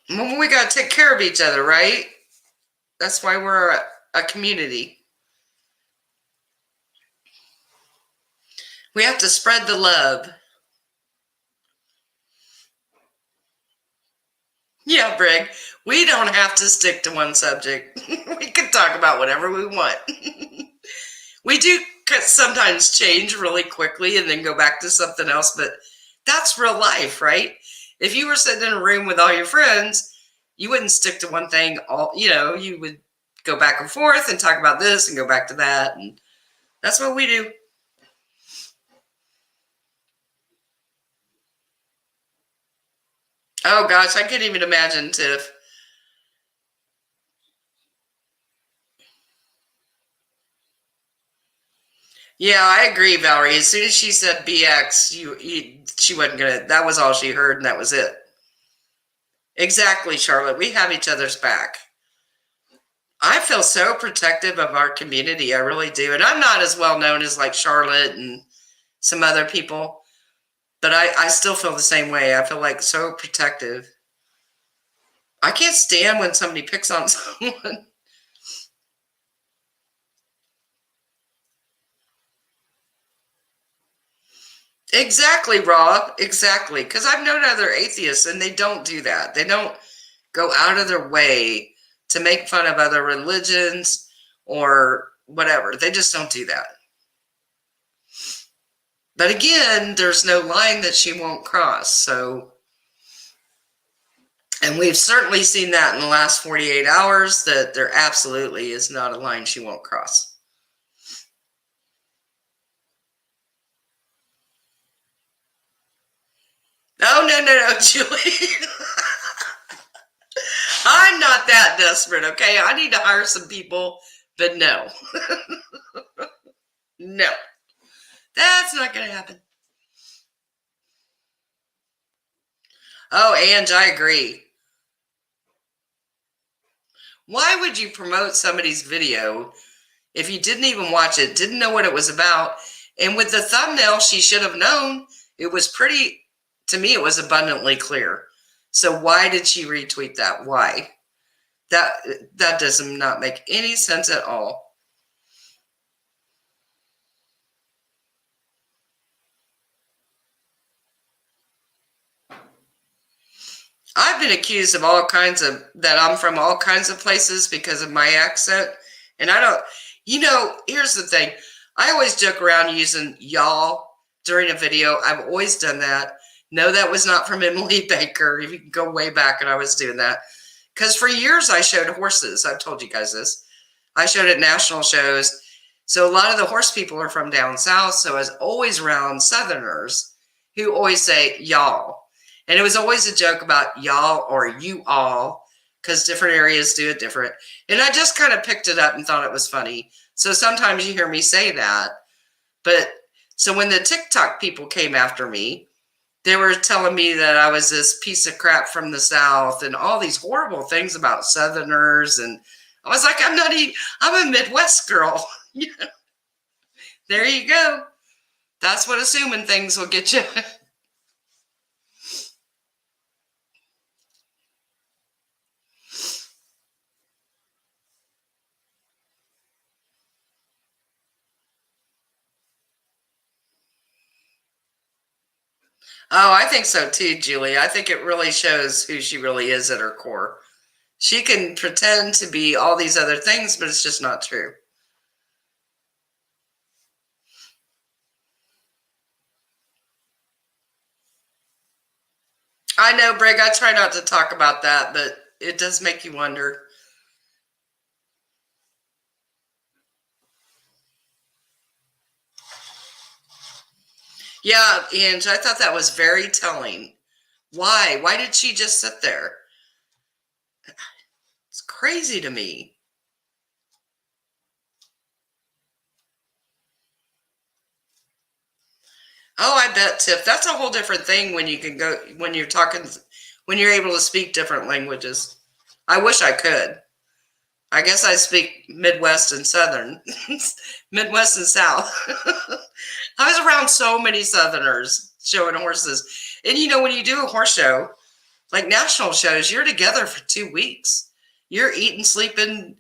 Well, we got to take care of each other, right? That's why we're a community. We have to spread the love. Yeah, Brig, we don't have to stick to one subject. We can talk about whatever we want. We do sometimes change really quickly and then go back to something else, but that's real life, right? If you were sitting in a room with all your friends, you wouldn't stick to one thing. You would go back and forth and talk about this and go back to that, and that's what we do. Oh gosh, I can't even imagine, Tiff. Yeah, I agree, Valerie. As soon as she said BX, she wasn't gonna. That was all she heard, and that was it. Exactly, Charlotte. We have each other's back. I feel so protective of our community. I really do, and I'm not as well known as like Charlotte and some other people, but I still feel the same way. I feel like so protective. I can't stand when somebody picks on someone. Exactly, Rob. Exactly. Because I've known other atheists and they don't do that. They don't go out of their way to make fun of other religions or whatever. They just don't do that. But again, there's no line that she won't cross. So, and we've certainly seen that in the last 48 hours that there absolutely is not a line she won't cross. Oh, no, Julie. I'm not that desperate, okay? I need to hire some people, but no. No, that's not going to happen. Oh, Ange, I agree. Why would you promote somebody's video if you didn't even watch it, didn't know what it was about? And with the thumbnail, she should have known. It was pretty, to me, it was abundantly clear. So why did she retweet that? Why? That does not make any sense at all. I've been accused of that I'm from all kinds of places because of my accent. And I don't, here's the thing. I always joke around using y'all during a video. I've always done that. No, that was not from Emily Baker. You can go way back and I was doing that. Because for years I showed horses. I've told you guys this. I showed at national shows. So a lot of the horse people are from down south. So I was always around Southerners who always say y'all. And it was always a joke about y'all or you all, because different areas do it different. And I just kind of picked it up and thought it was funny. So sometimes you hear me say that. But so when the TikTok people came after me, they were telling me that I was this piece of crap from the South and all these horrible things about Southerners. And I was like, I'm a Midwest girl. There you go. That's what assuming things will get you. Oh, I think so too, Julie. I think it really shows who she really is at her core. She can pretend to be all these other things, but it's just not true. I know, Brig, I try not to talk about that, but it does make you wonder. Yeah, and I thought that was very telling. Why? Why did she just sit there? It's crazy to me. Oh, I bet, Tiff. That's a whole different thing when you can go, when you're talking, when you're able to speak different languages. I wish I could. I guess I speak Midwest and Southern, Midwest and South. I was around so many Southerners showing horses. And when you do a horse show, like national shows, you're together for 2 weeks. You're eating, sleeping,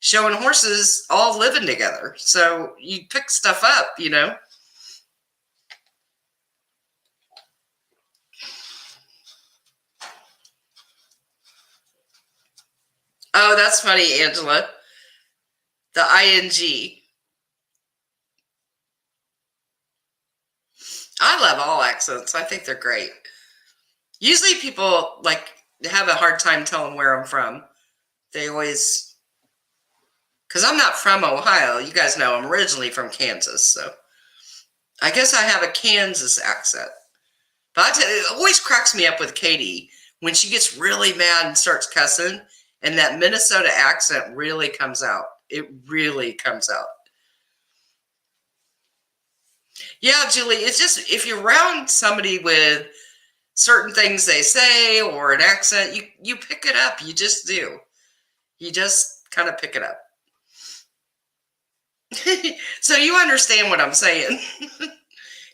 showing horses, all living together. So you pick stuff up. Oh, that's funny, Angela. The ing. I love all accents. I think they're great. Usually people have a hard time telling where I'm from. They always, because I'm not from Ohio. You guys know I'm originally from Kansas, so I guess I have a Kansas accent. But it always cracks me up with Katie when she gets really mad and starts cussing, and that Minnesota accent really comes out. It really comes out. Yeah, Julie, it's just if you're around somebody with certain things they say or an accent, you pick it up. You just do. You just kind of pick it up. So you understand what I'm saying.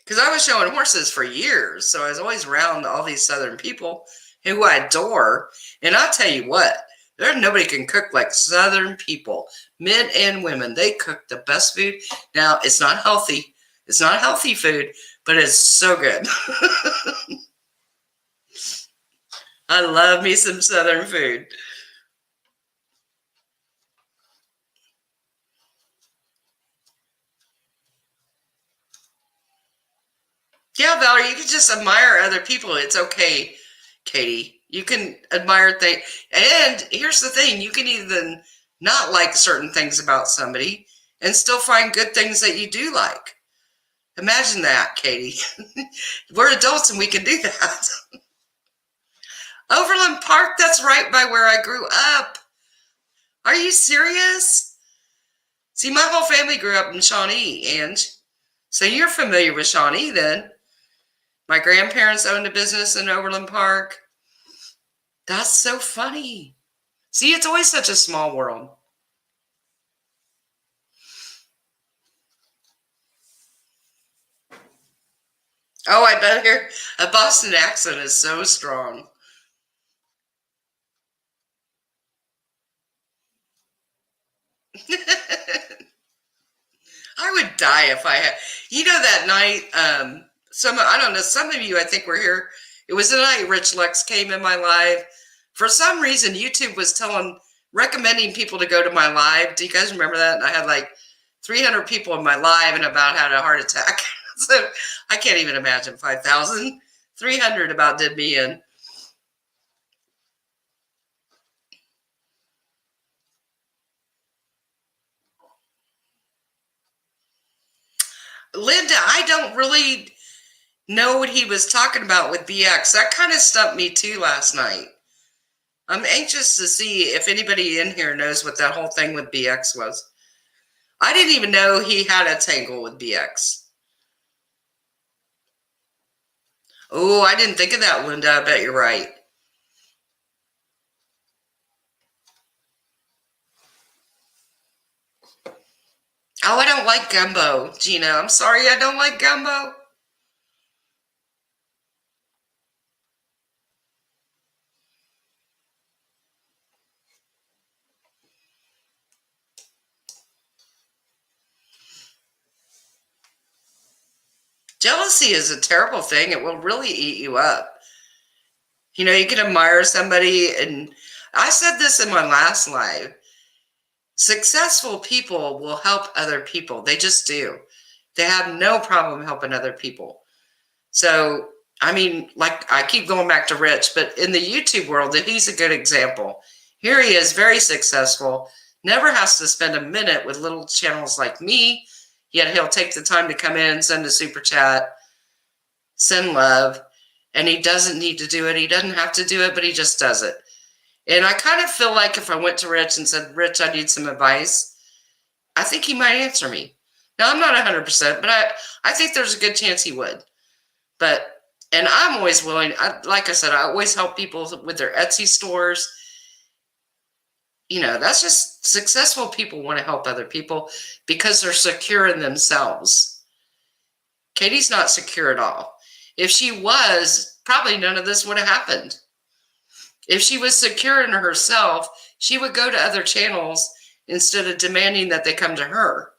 Because I was showing horses for years. So I was always around all these Southern people who I adore. And I'll tell you what, there's nobody can cook like Southern people, men and women. They cook the best food. Now, it's not healthy. It's not healthy food, but it's so good. I love me some Southern food. Yeah, Valerie, you can just admire other people. It's okay, Katie. You can admire things. And here's the thing, you can even not like certain things about somebody and still find good things that you do like. Imagine that, Katie. We're adults and we can do that. Overland Park, that's right by where I grew up. Are you serious? See, my whole family grew up in Shawnee, Ange. So you're familiar with Shawnee then. My grandparents owned a business in Overland Park. That's so funny. See, it's always such a small world. Oh, I bet here a Boston accent is so strong. I would die if I had. That night, I don't know, some of you I think were here. It was the night Rich Lex came in my live. For some reason, YouTube was recommending people to go to my live. Do you guys remember that? And I had like 300 people in my live and about had a heart attack. So I can't even imagine 5,000. 300 about did me in. Linda, I don't really know what he was talking about with BX. That kind of stumped me too last night. I'm anxious to see if anybody in here knows what that whole thing with BX was. I didn't even know he had a tangle with BX. Oh, I didn't think of that, Linda. I bet you're right. Oh, I don't like gumbo, Gina. I'm sorry, I don't like gumbo. Jealousy is a terrible thing. It will really eat you up. You can admire somebody, and I said this in my last live. Successful people will help other people. They just do. They have no problem helping other people. So, I mean, like I keep going back to Rich, but in the YouTube world, he's a good example. Here he is, very successful, never has to spend a minute with little channels like me, yet he'll take the time to come in, send a super chat. send love, and he doesn't need to do it. He doesn't have to do it, but he just does it. And I kind of feel like if I went to Rich and said, Rich, I need some advice, I think he might answer me. Now, I'm not 100%, but I think there's a good chance he would. But, and I'm always willing, like I said, I always help people with their Etsy stores. You know, that's just successful people want to help other people because they're secure in themselves. Katie's not secure at all. If she was, probably none of this would have happened. If she was secure in herself, she would go to other channels instead of demanding that they come to her.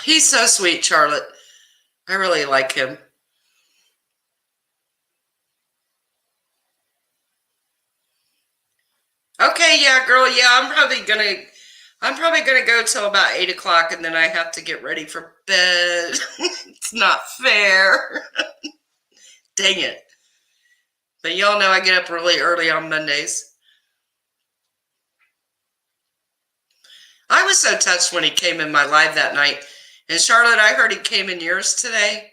He's so sweet, Charlotte. I really like him. Okay, yeah, girl, yeah, I'm probably gonna go till about 8 o'clock, and then I have to get ready for bed. It's not fair. Dang it. But y'all know I get up really early on Mondays. I was so touched when he came in my live that night. And Charlotte, I heard he came in yours today.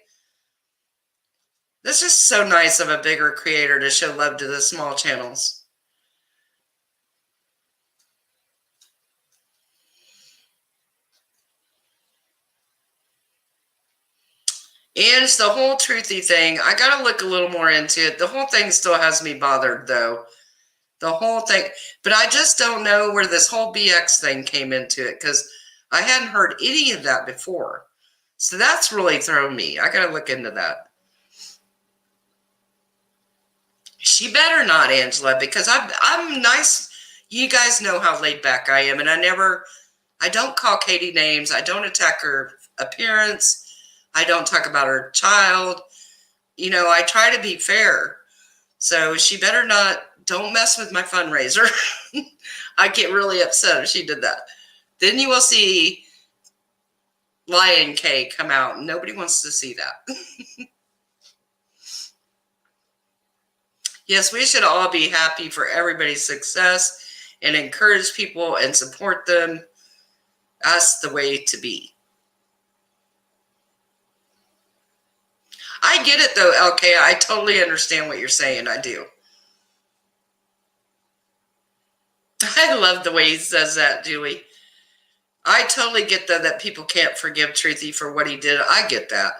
That's just so nice of a bigger creator to show love to the small channels. And it's the whole truthy thing. I got to look a little more into it. The whole thing still has me bothered, though. The whole thing. But I just don't know where this whole BX thing came into it because I hadn't heard any of that before. So that's really thrown me. I got to look into that. She better not, Angela, because I'm nice. You guys know how laid back I am, and I don't call Katie names. I don't attack her appearance. I don't talk about her child. You know, I try to be fair. So she better not, don't mess with my fundraiser. I get really upset if she did that. Then you will see Lion K come out. Nobody wants to see that. Yes, we should all be happy for everybody's success and encourage people and support them. That's the way to be. I get it though, LK. I totally understand what you're saying. I do. I love the way he says that, Julie. I totally get that people can't forgive Truthy for what he did. I get that.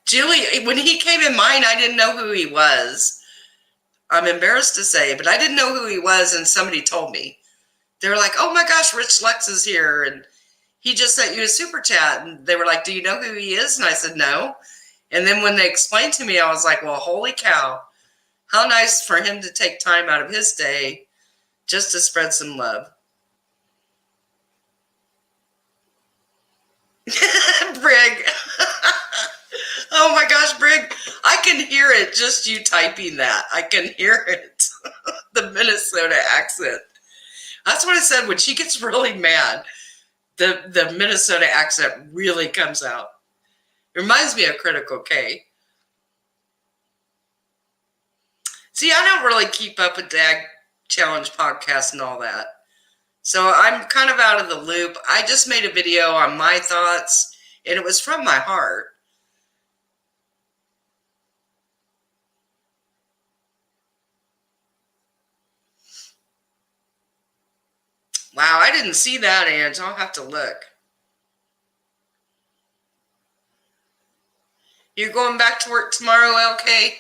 Julie, when he came in mine, I didn't know who he was. I'm embarrassed to say, but I didn't know who he was, and somebody told me. They were like, oh my gosh, Rich Lex is here, and he just sent you a super chat. And they were like, do you know who he is? And I said, no. And then when they explained to me, I was like, well, holy cow. How nice for him to take time out of his day just to spread some love. Brig. Oh my gosh, Brig. I can hear it, just you typing that. I can hear it. The Minnesota accent. That's what I said. When she gets really mad, the Minnesota accent really comes out. It reminds me of Critical K. See, I don't really keep up with Dag Challenge podcast and all that. So I'm kind of out of the loop. I just made a video on my thoughts, and it was from my heart. Wow, I didn't see that, Ange. I'll have to look. You're going back to work tomorrow, LK?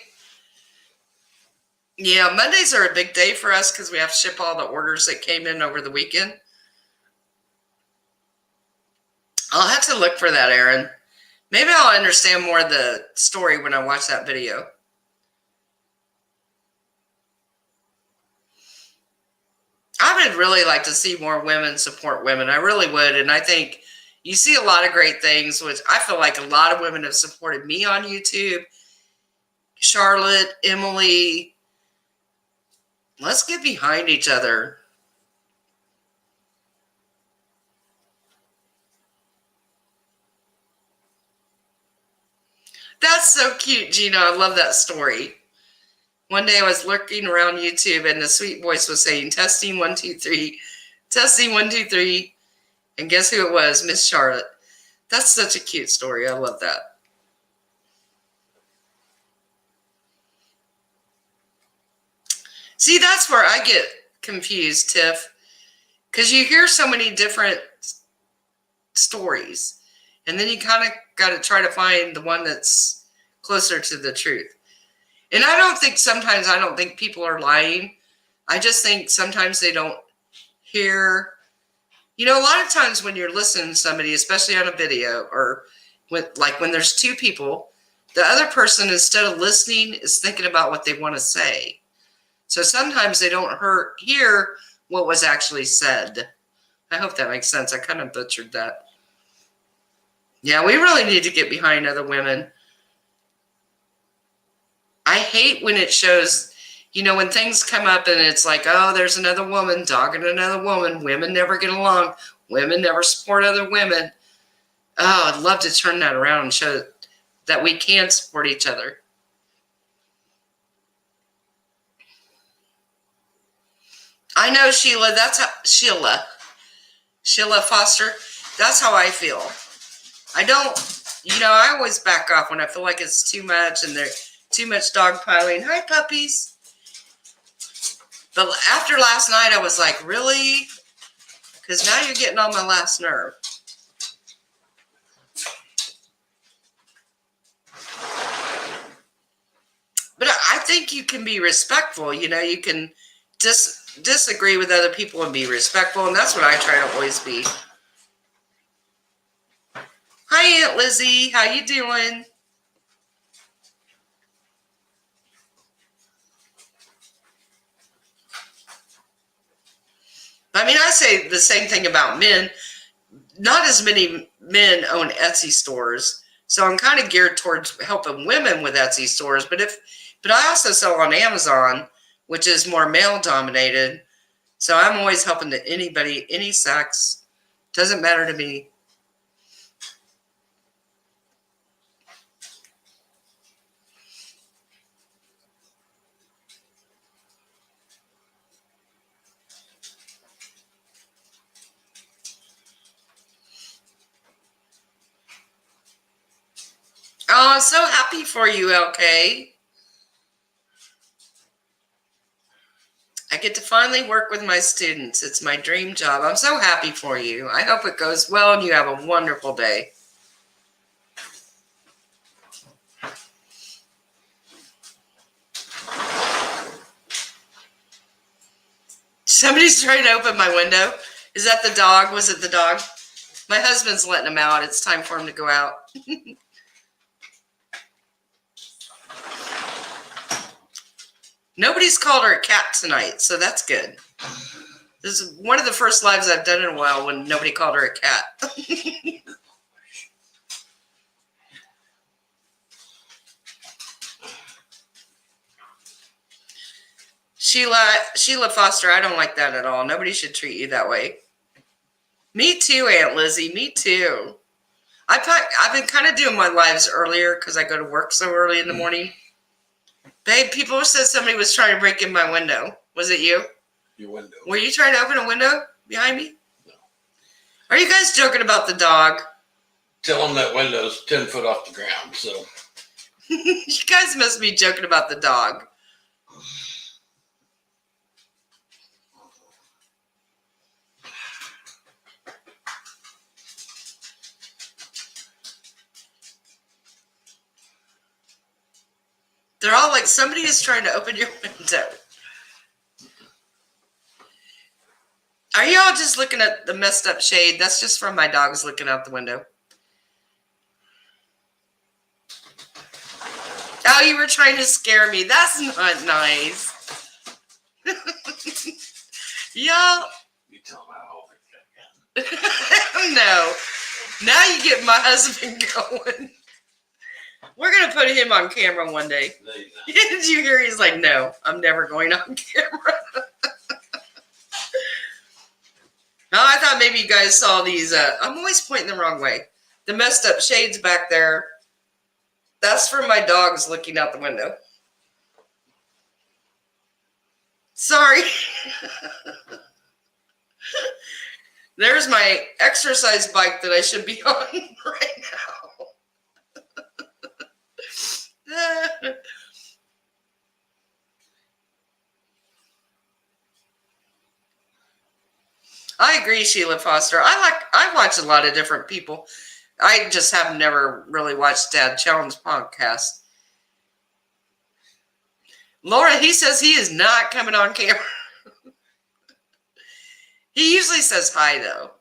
Yeah, Mondays are a big day for us because we have to ship all the orders that came in over the weekend. I'll have to look for that, Aaron. Maybe I'll understand more of the story when I watch that video. I would really like to see more women support women. I really would. And I think you see a lot of great things, which I feel like a lot of women have supported me on YouTube. Charlotte, Emily, let's get behind each other. That's so cute, Gina. I love that story. One day I was lurking around YouTube and the sweet voice was saying, testing 1, 2, 3, testing 1, 2, 3. And guess who it was? Miss Charlotte. That's such a cute story. I love that. See, that's where I get confused, Tiff, because you hear so many different stories, and then you kind of got to try to find the one that's closer to the truth. And I don't think people are lying. I just think sometimes they don't hear. You know, a lot of times when you're listening to somebody, especially on a video or when there's two people, the other person, instead of listening, is thinking about what they want to say. So sometimes they don't hear what was actually said. I hope that makes sense. I kind of butchered that. Yeah, we really need to get behind other women. I hate when it shows, when things come up and it's like, oh, there's another woman dogging another woman. Women never get along. Women never support other women. Oh, I'd love to turn that around and show that we can support each other. I know, Sheila. Sheila Foster. That's how I feel. I don't, I always back off when I feel like it's too much and there's too much dogpiling. Hi, puppies. But after last night, I was like, really? Because now you're getting on my last nerve. But I think you can be respectful. You can disagree with other people and be respectful. And that's what I try to always be. Hi, Aunt Lizzie. How you doing? I mean, I say the same thing about men. Not as many men own Etsy stores, so I'm kind of geared towards helping women with Etsy stores. But I also sell on Amazon, which is more male dominated. So I'm always helping to anybody, any sex. Doesn't matter to me. Oh, I'm so happy for you, LK. I get to finally work with my students. It's my dream job. I'm so happy for you. I hope it goes well and you have a wonderful day. Somebody's trying to open my window. Is that the dog? Was it the dog? My husband's letting him out. It's time for him to go out. Nobody's called her a cat tonight, so that's good. This is one of the first lives I've done in a while when nobody called her a cat. Sheila Foster, I don't like that at all. Nobody should treat you that way. Me too, Aunt Lizzie. Me too. I've been kind of doing my lives earlier because I go to work so early in the morning. Babe, people said somebody was trying to break in my window. Was it you? Your window. Were you trying to open a window behind me? No. Are you guys joking about the dog? Tell them that window's 10 foot off the ground, so. You guys must be joking about the dog. They're all like, somebody is trying to open your window. Are you all just looking at the messed up shade? That's just from my dogs looking out the window. Oh, you were trying to scare me. That's not nice. Y'all. You tell them how old it again. No. Now you get my husband going. We're going to put him on camera one day. No, did you hear? He's like, no, I'm never going on camera. No, I thought maybe you guys saw these. I'm always pointing the wrong way. The messed up shades back there. That's from my dogs looking out the window. Sorry. There's my exercise bike that I should be on right now. I agree, Sheila Foster. I watch a lot of different people. I just have never really watched Dad Challenge podcast. Laura, he says he is not coming on camera. He usually says hi, though.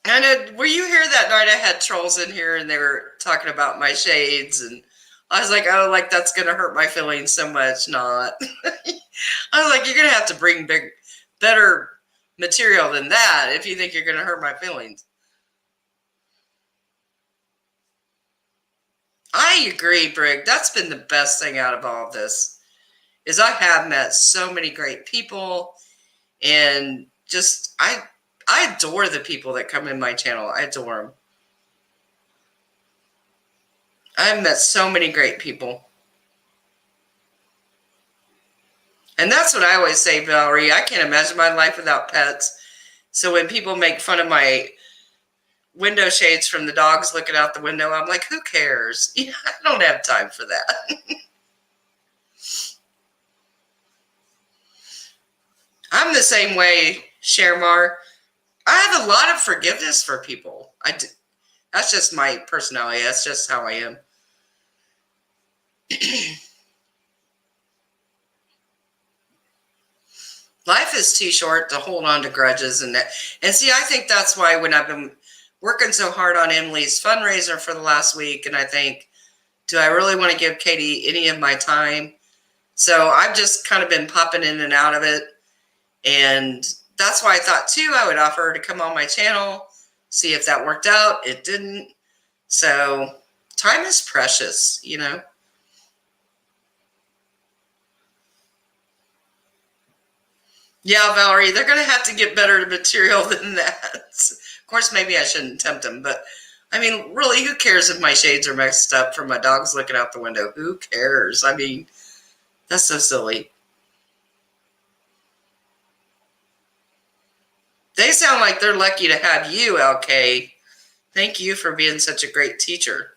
And were you here that night? I had trolls in here, and they were talking about my shades, and I was like, oh, like that's going to hurt my feelings so much. Not. I was like, you're going to have to bring better material than that if you think you're going to hurt my feelings. I agree, Brig. That's been the best thing out of all of this, is I have met so many great people, and just I adore the people that come in my channel. I adore them. I've met so many great people. And that's what I always say, Valerie. I can't imagine my life without pets. So when people make fun of my window shades from the dogs looking out the window, I'm like, who cares? I don't have time for that. I'm the same way, Shermar. I have a lot of forgiveness for people. That's just my personality. That's just how I am. Life is too short to hold on to grudges. And see, I think that's why when I've been working so hard on Emily's fundraiser for the last week, and I think, do I really want to give Katie any of my time? So I've just kind of been popping in and out of it. And that's why I thought, too, I would offer her to come on my channel, see if that worked out. It didn't. So time is precious, Yeah, Valerie, they're going to have to get better material than that. Of course, maybe I shouldn't tempt them, but I mean, really, who cares if my shades are messed up from my dogs looking out the window? Who cares? I mean, that's so silly. They sound like they're lucky to have you, LK. Thank you for being such a great teacher.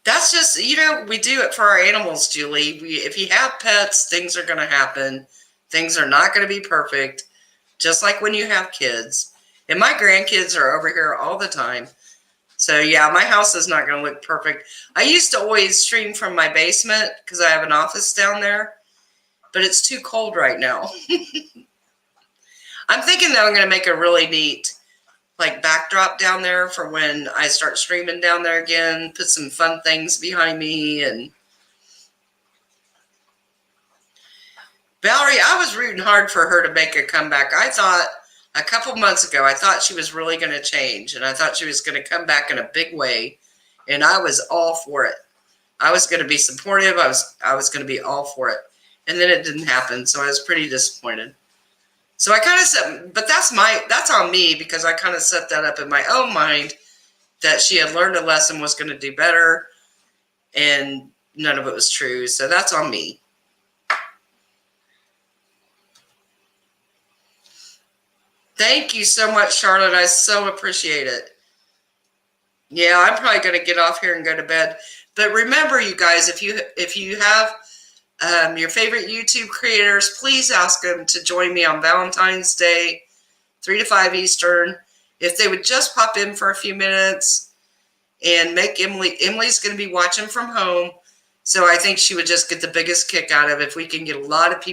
That's just, we do it for our animals, Julie. If you have pets, things are going to happen. Things are not going to be perfect, just like when you have kids. And my grandkids are over here all the time. So, yeah, my house is not going to look perfect. I used to always stream from my basement because I have an office down there, but it's too cold right now. I'm thinking that I'm going to make a really neat backdrop down there for when I start streaming down there again, put some fun things behind me. And Valerie, I was rooting hard for her to make a comeback. I thought a couple months ago, I thought she was really going to change, and I thought she was going to come back in a big way, and I was all for it. I was going to be supportive. I was going to be all for it. And then it didn't happen, so I was pretty disappointed. So I kind of said, but that's on me, because I kind of set that up in my own mind that she had learned a lesson, was going to do better, and none of it was true. So that's on me. Thank you so much, Charlotte. I so appreciate it. Yeah, I'm probably going to get off here and go to bed. But remember, you guys, if you have your favorite YouTube creators, please ask them to join me on Valentine's Day, 3 to 5 Eastern. If they would just pop in for a few minutes and make Emily's going to be watching from home. So I think she would just get the biggest kick out of it if we can get a lot of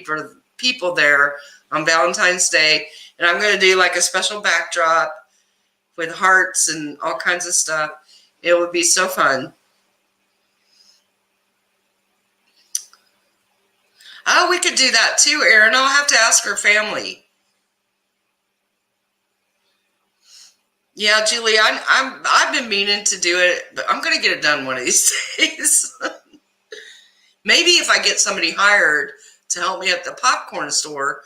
people there on Valentine's Day. And I'm going to do a special backdrop with hearts and all kinds of stuff. It would be so fun. Oh, we could do that too, Erin. I'll have to ask her family. Yeah, Julie, I've been meaning to do it, but I'm going to get it done one of these days. Maybe if I get somebody hired to help me at the popcorn store,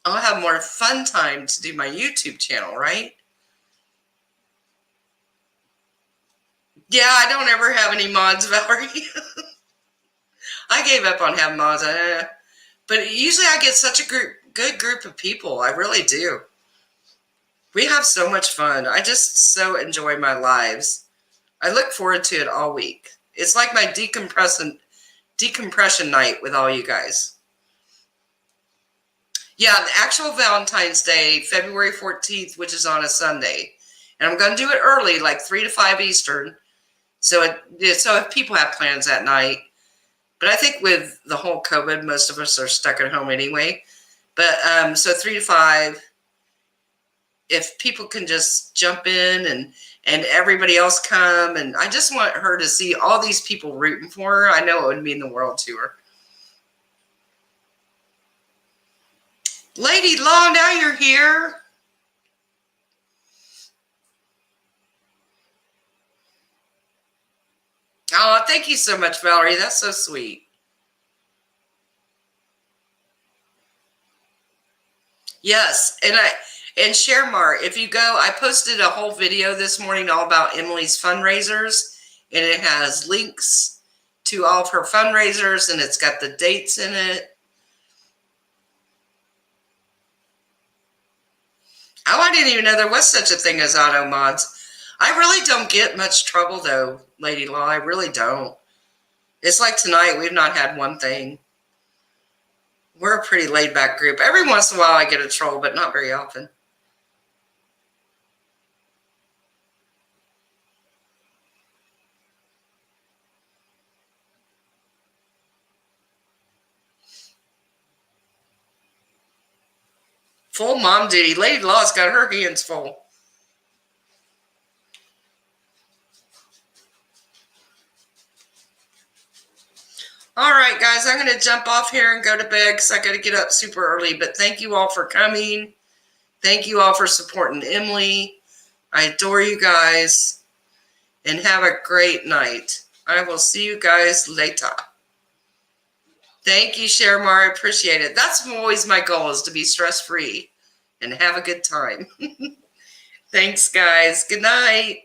I'll have more fun time to do my YouTube channel, right? Yeah, I don't ever have any mods, Valerie. I gave up on having mods. But usually I get such a good group of people. I really do. We have so much fun. I just so enjoy my lives. I look forward to it all week. It's like my decompression night with all you guys. Yeah, the actual Valentine's Day, February 14th, which is on a Sunday. And I'm going to do it early, like 3 to 5 Eastern. So if people have plans that night. But I think with the whole COVID, most of us are stuck at home anyway. But so 3 to 5, if people can just jump in and everybody else come. And I just want her to see all these people rooting for her. I know it would mean the world to her. Lady Law, now you're here. Oh, thank you so much, Valerie. That's so sweet. Yes, and Sharemar, if you go, I posted a whole video this morning all about Emily's fundraisers, and it has links to all of her fundraisers, and it's got the dates in it. Oh, I didn't even know there was such a thing as auto mods. I really don't get much trouble though, Lady Law. I really don't. It's like tonight, we've not had one thing. We're a pretty laid back group. Every once in a while I get a troll, but not very often. Full mom duty. Lady Law's got her hands full. All right, guys, I'm going to jump off here and go to bed because I got to get up super early. But thank you all for coming. Thank you all for supporting Emily. I adore you guys. And have a great night. I will see you guys later. Thank you, Sharemar. I appreciate it. That's always my goal, is to be stress-free and have a good time. Thanks, guys. Good night.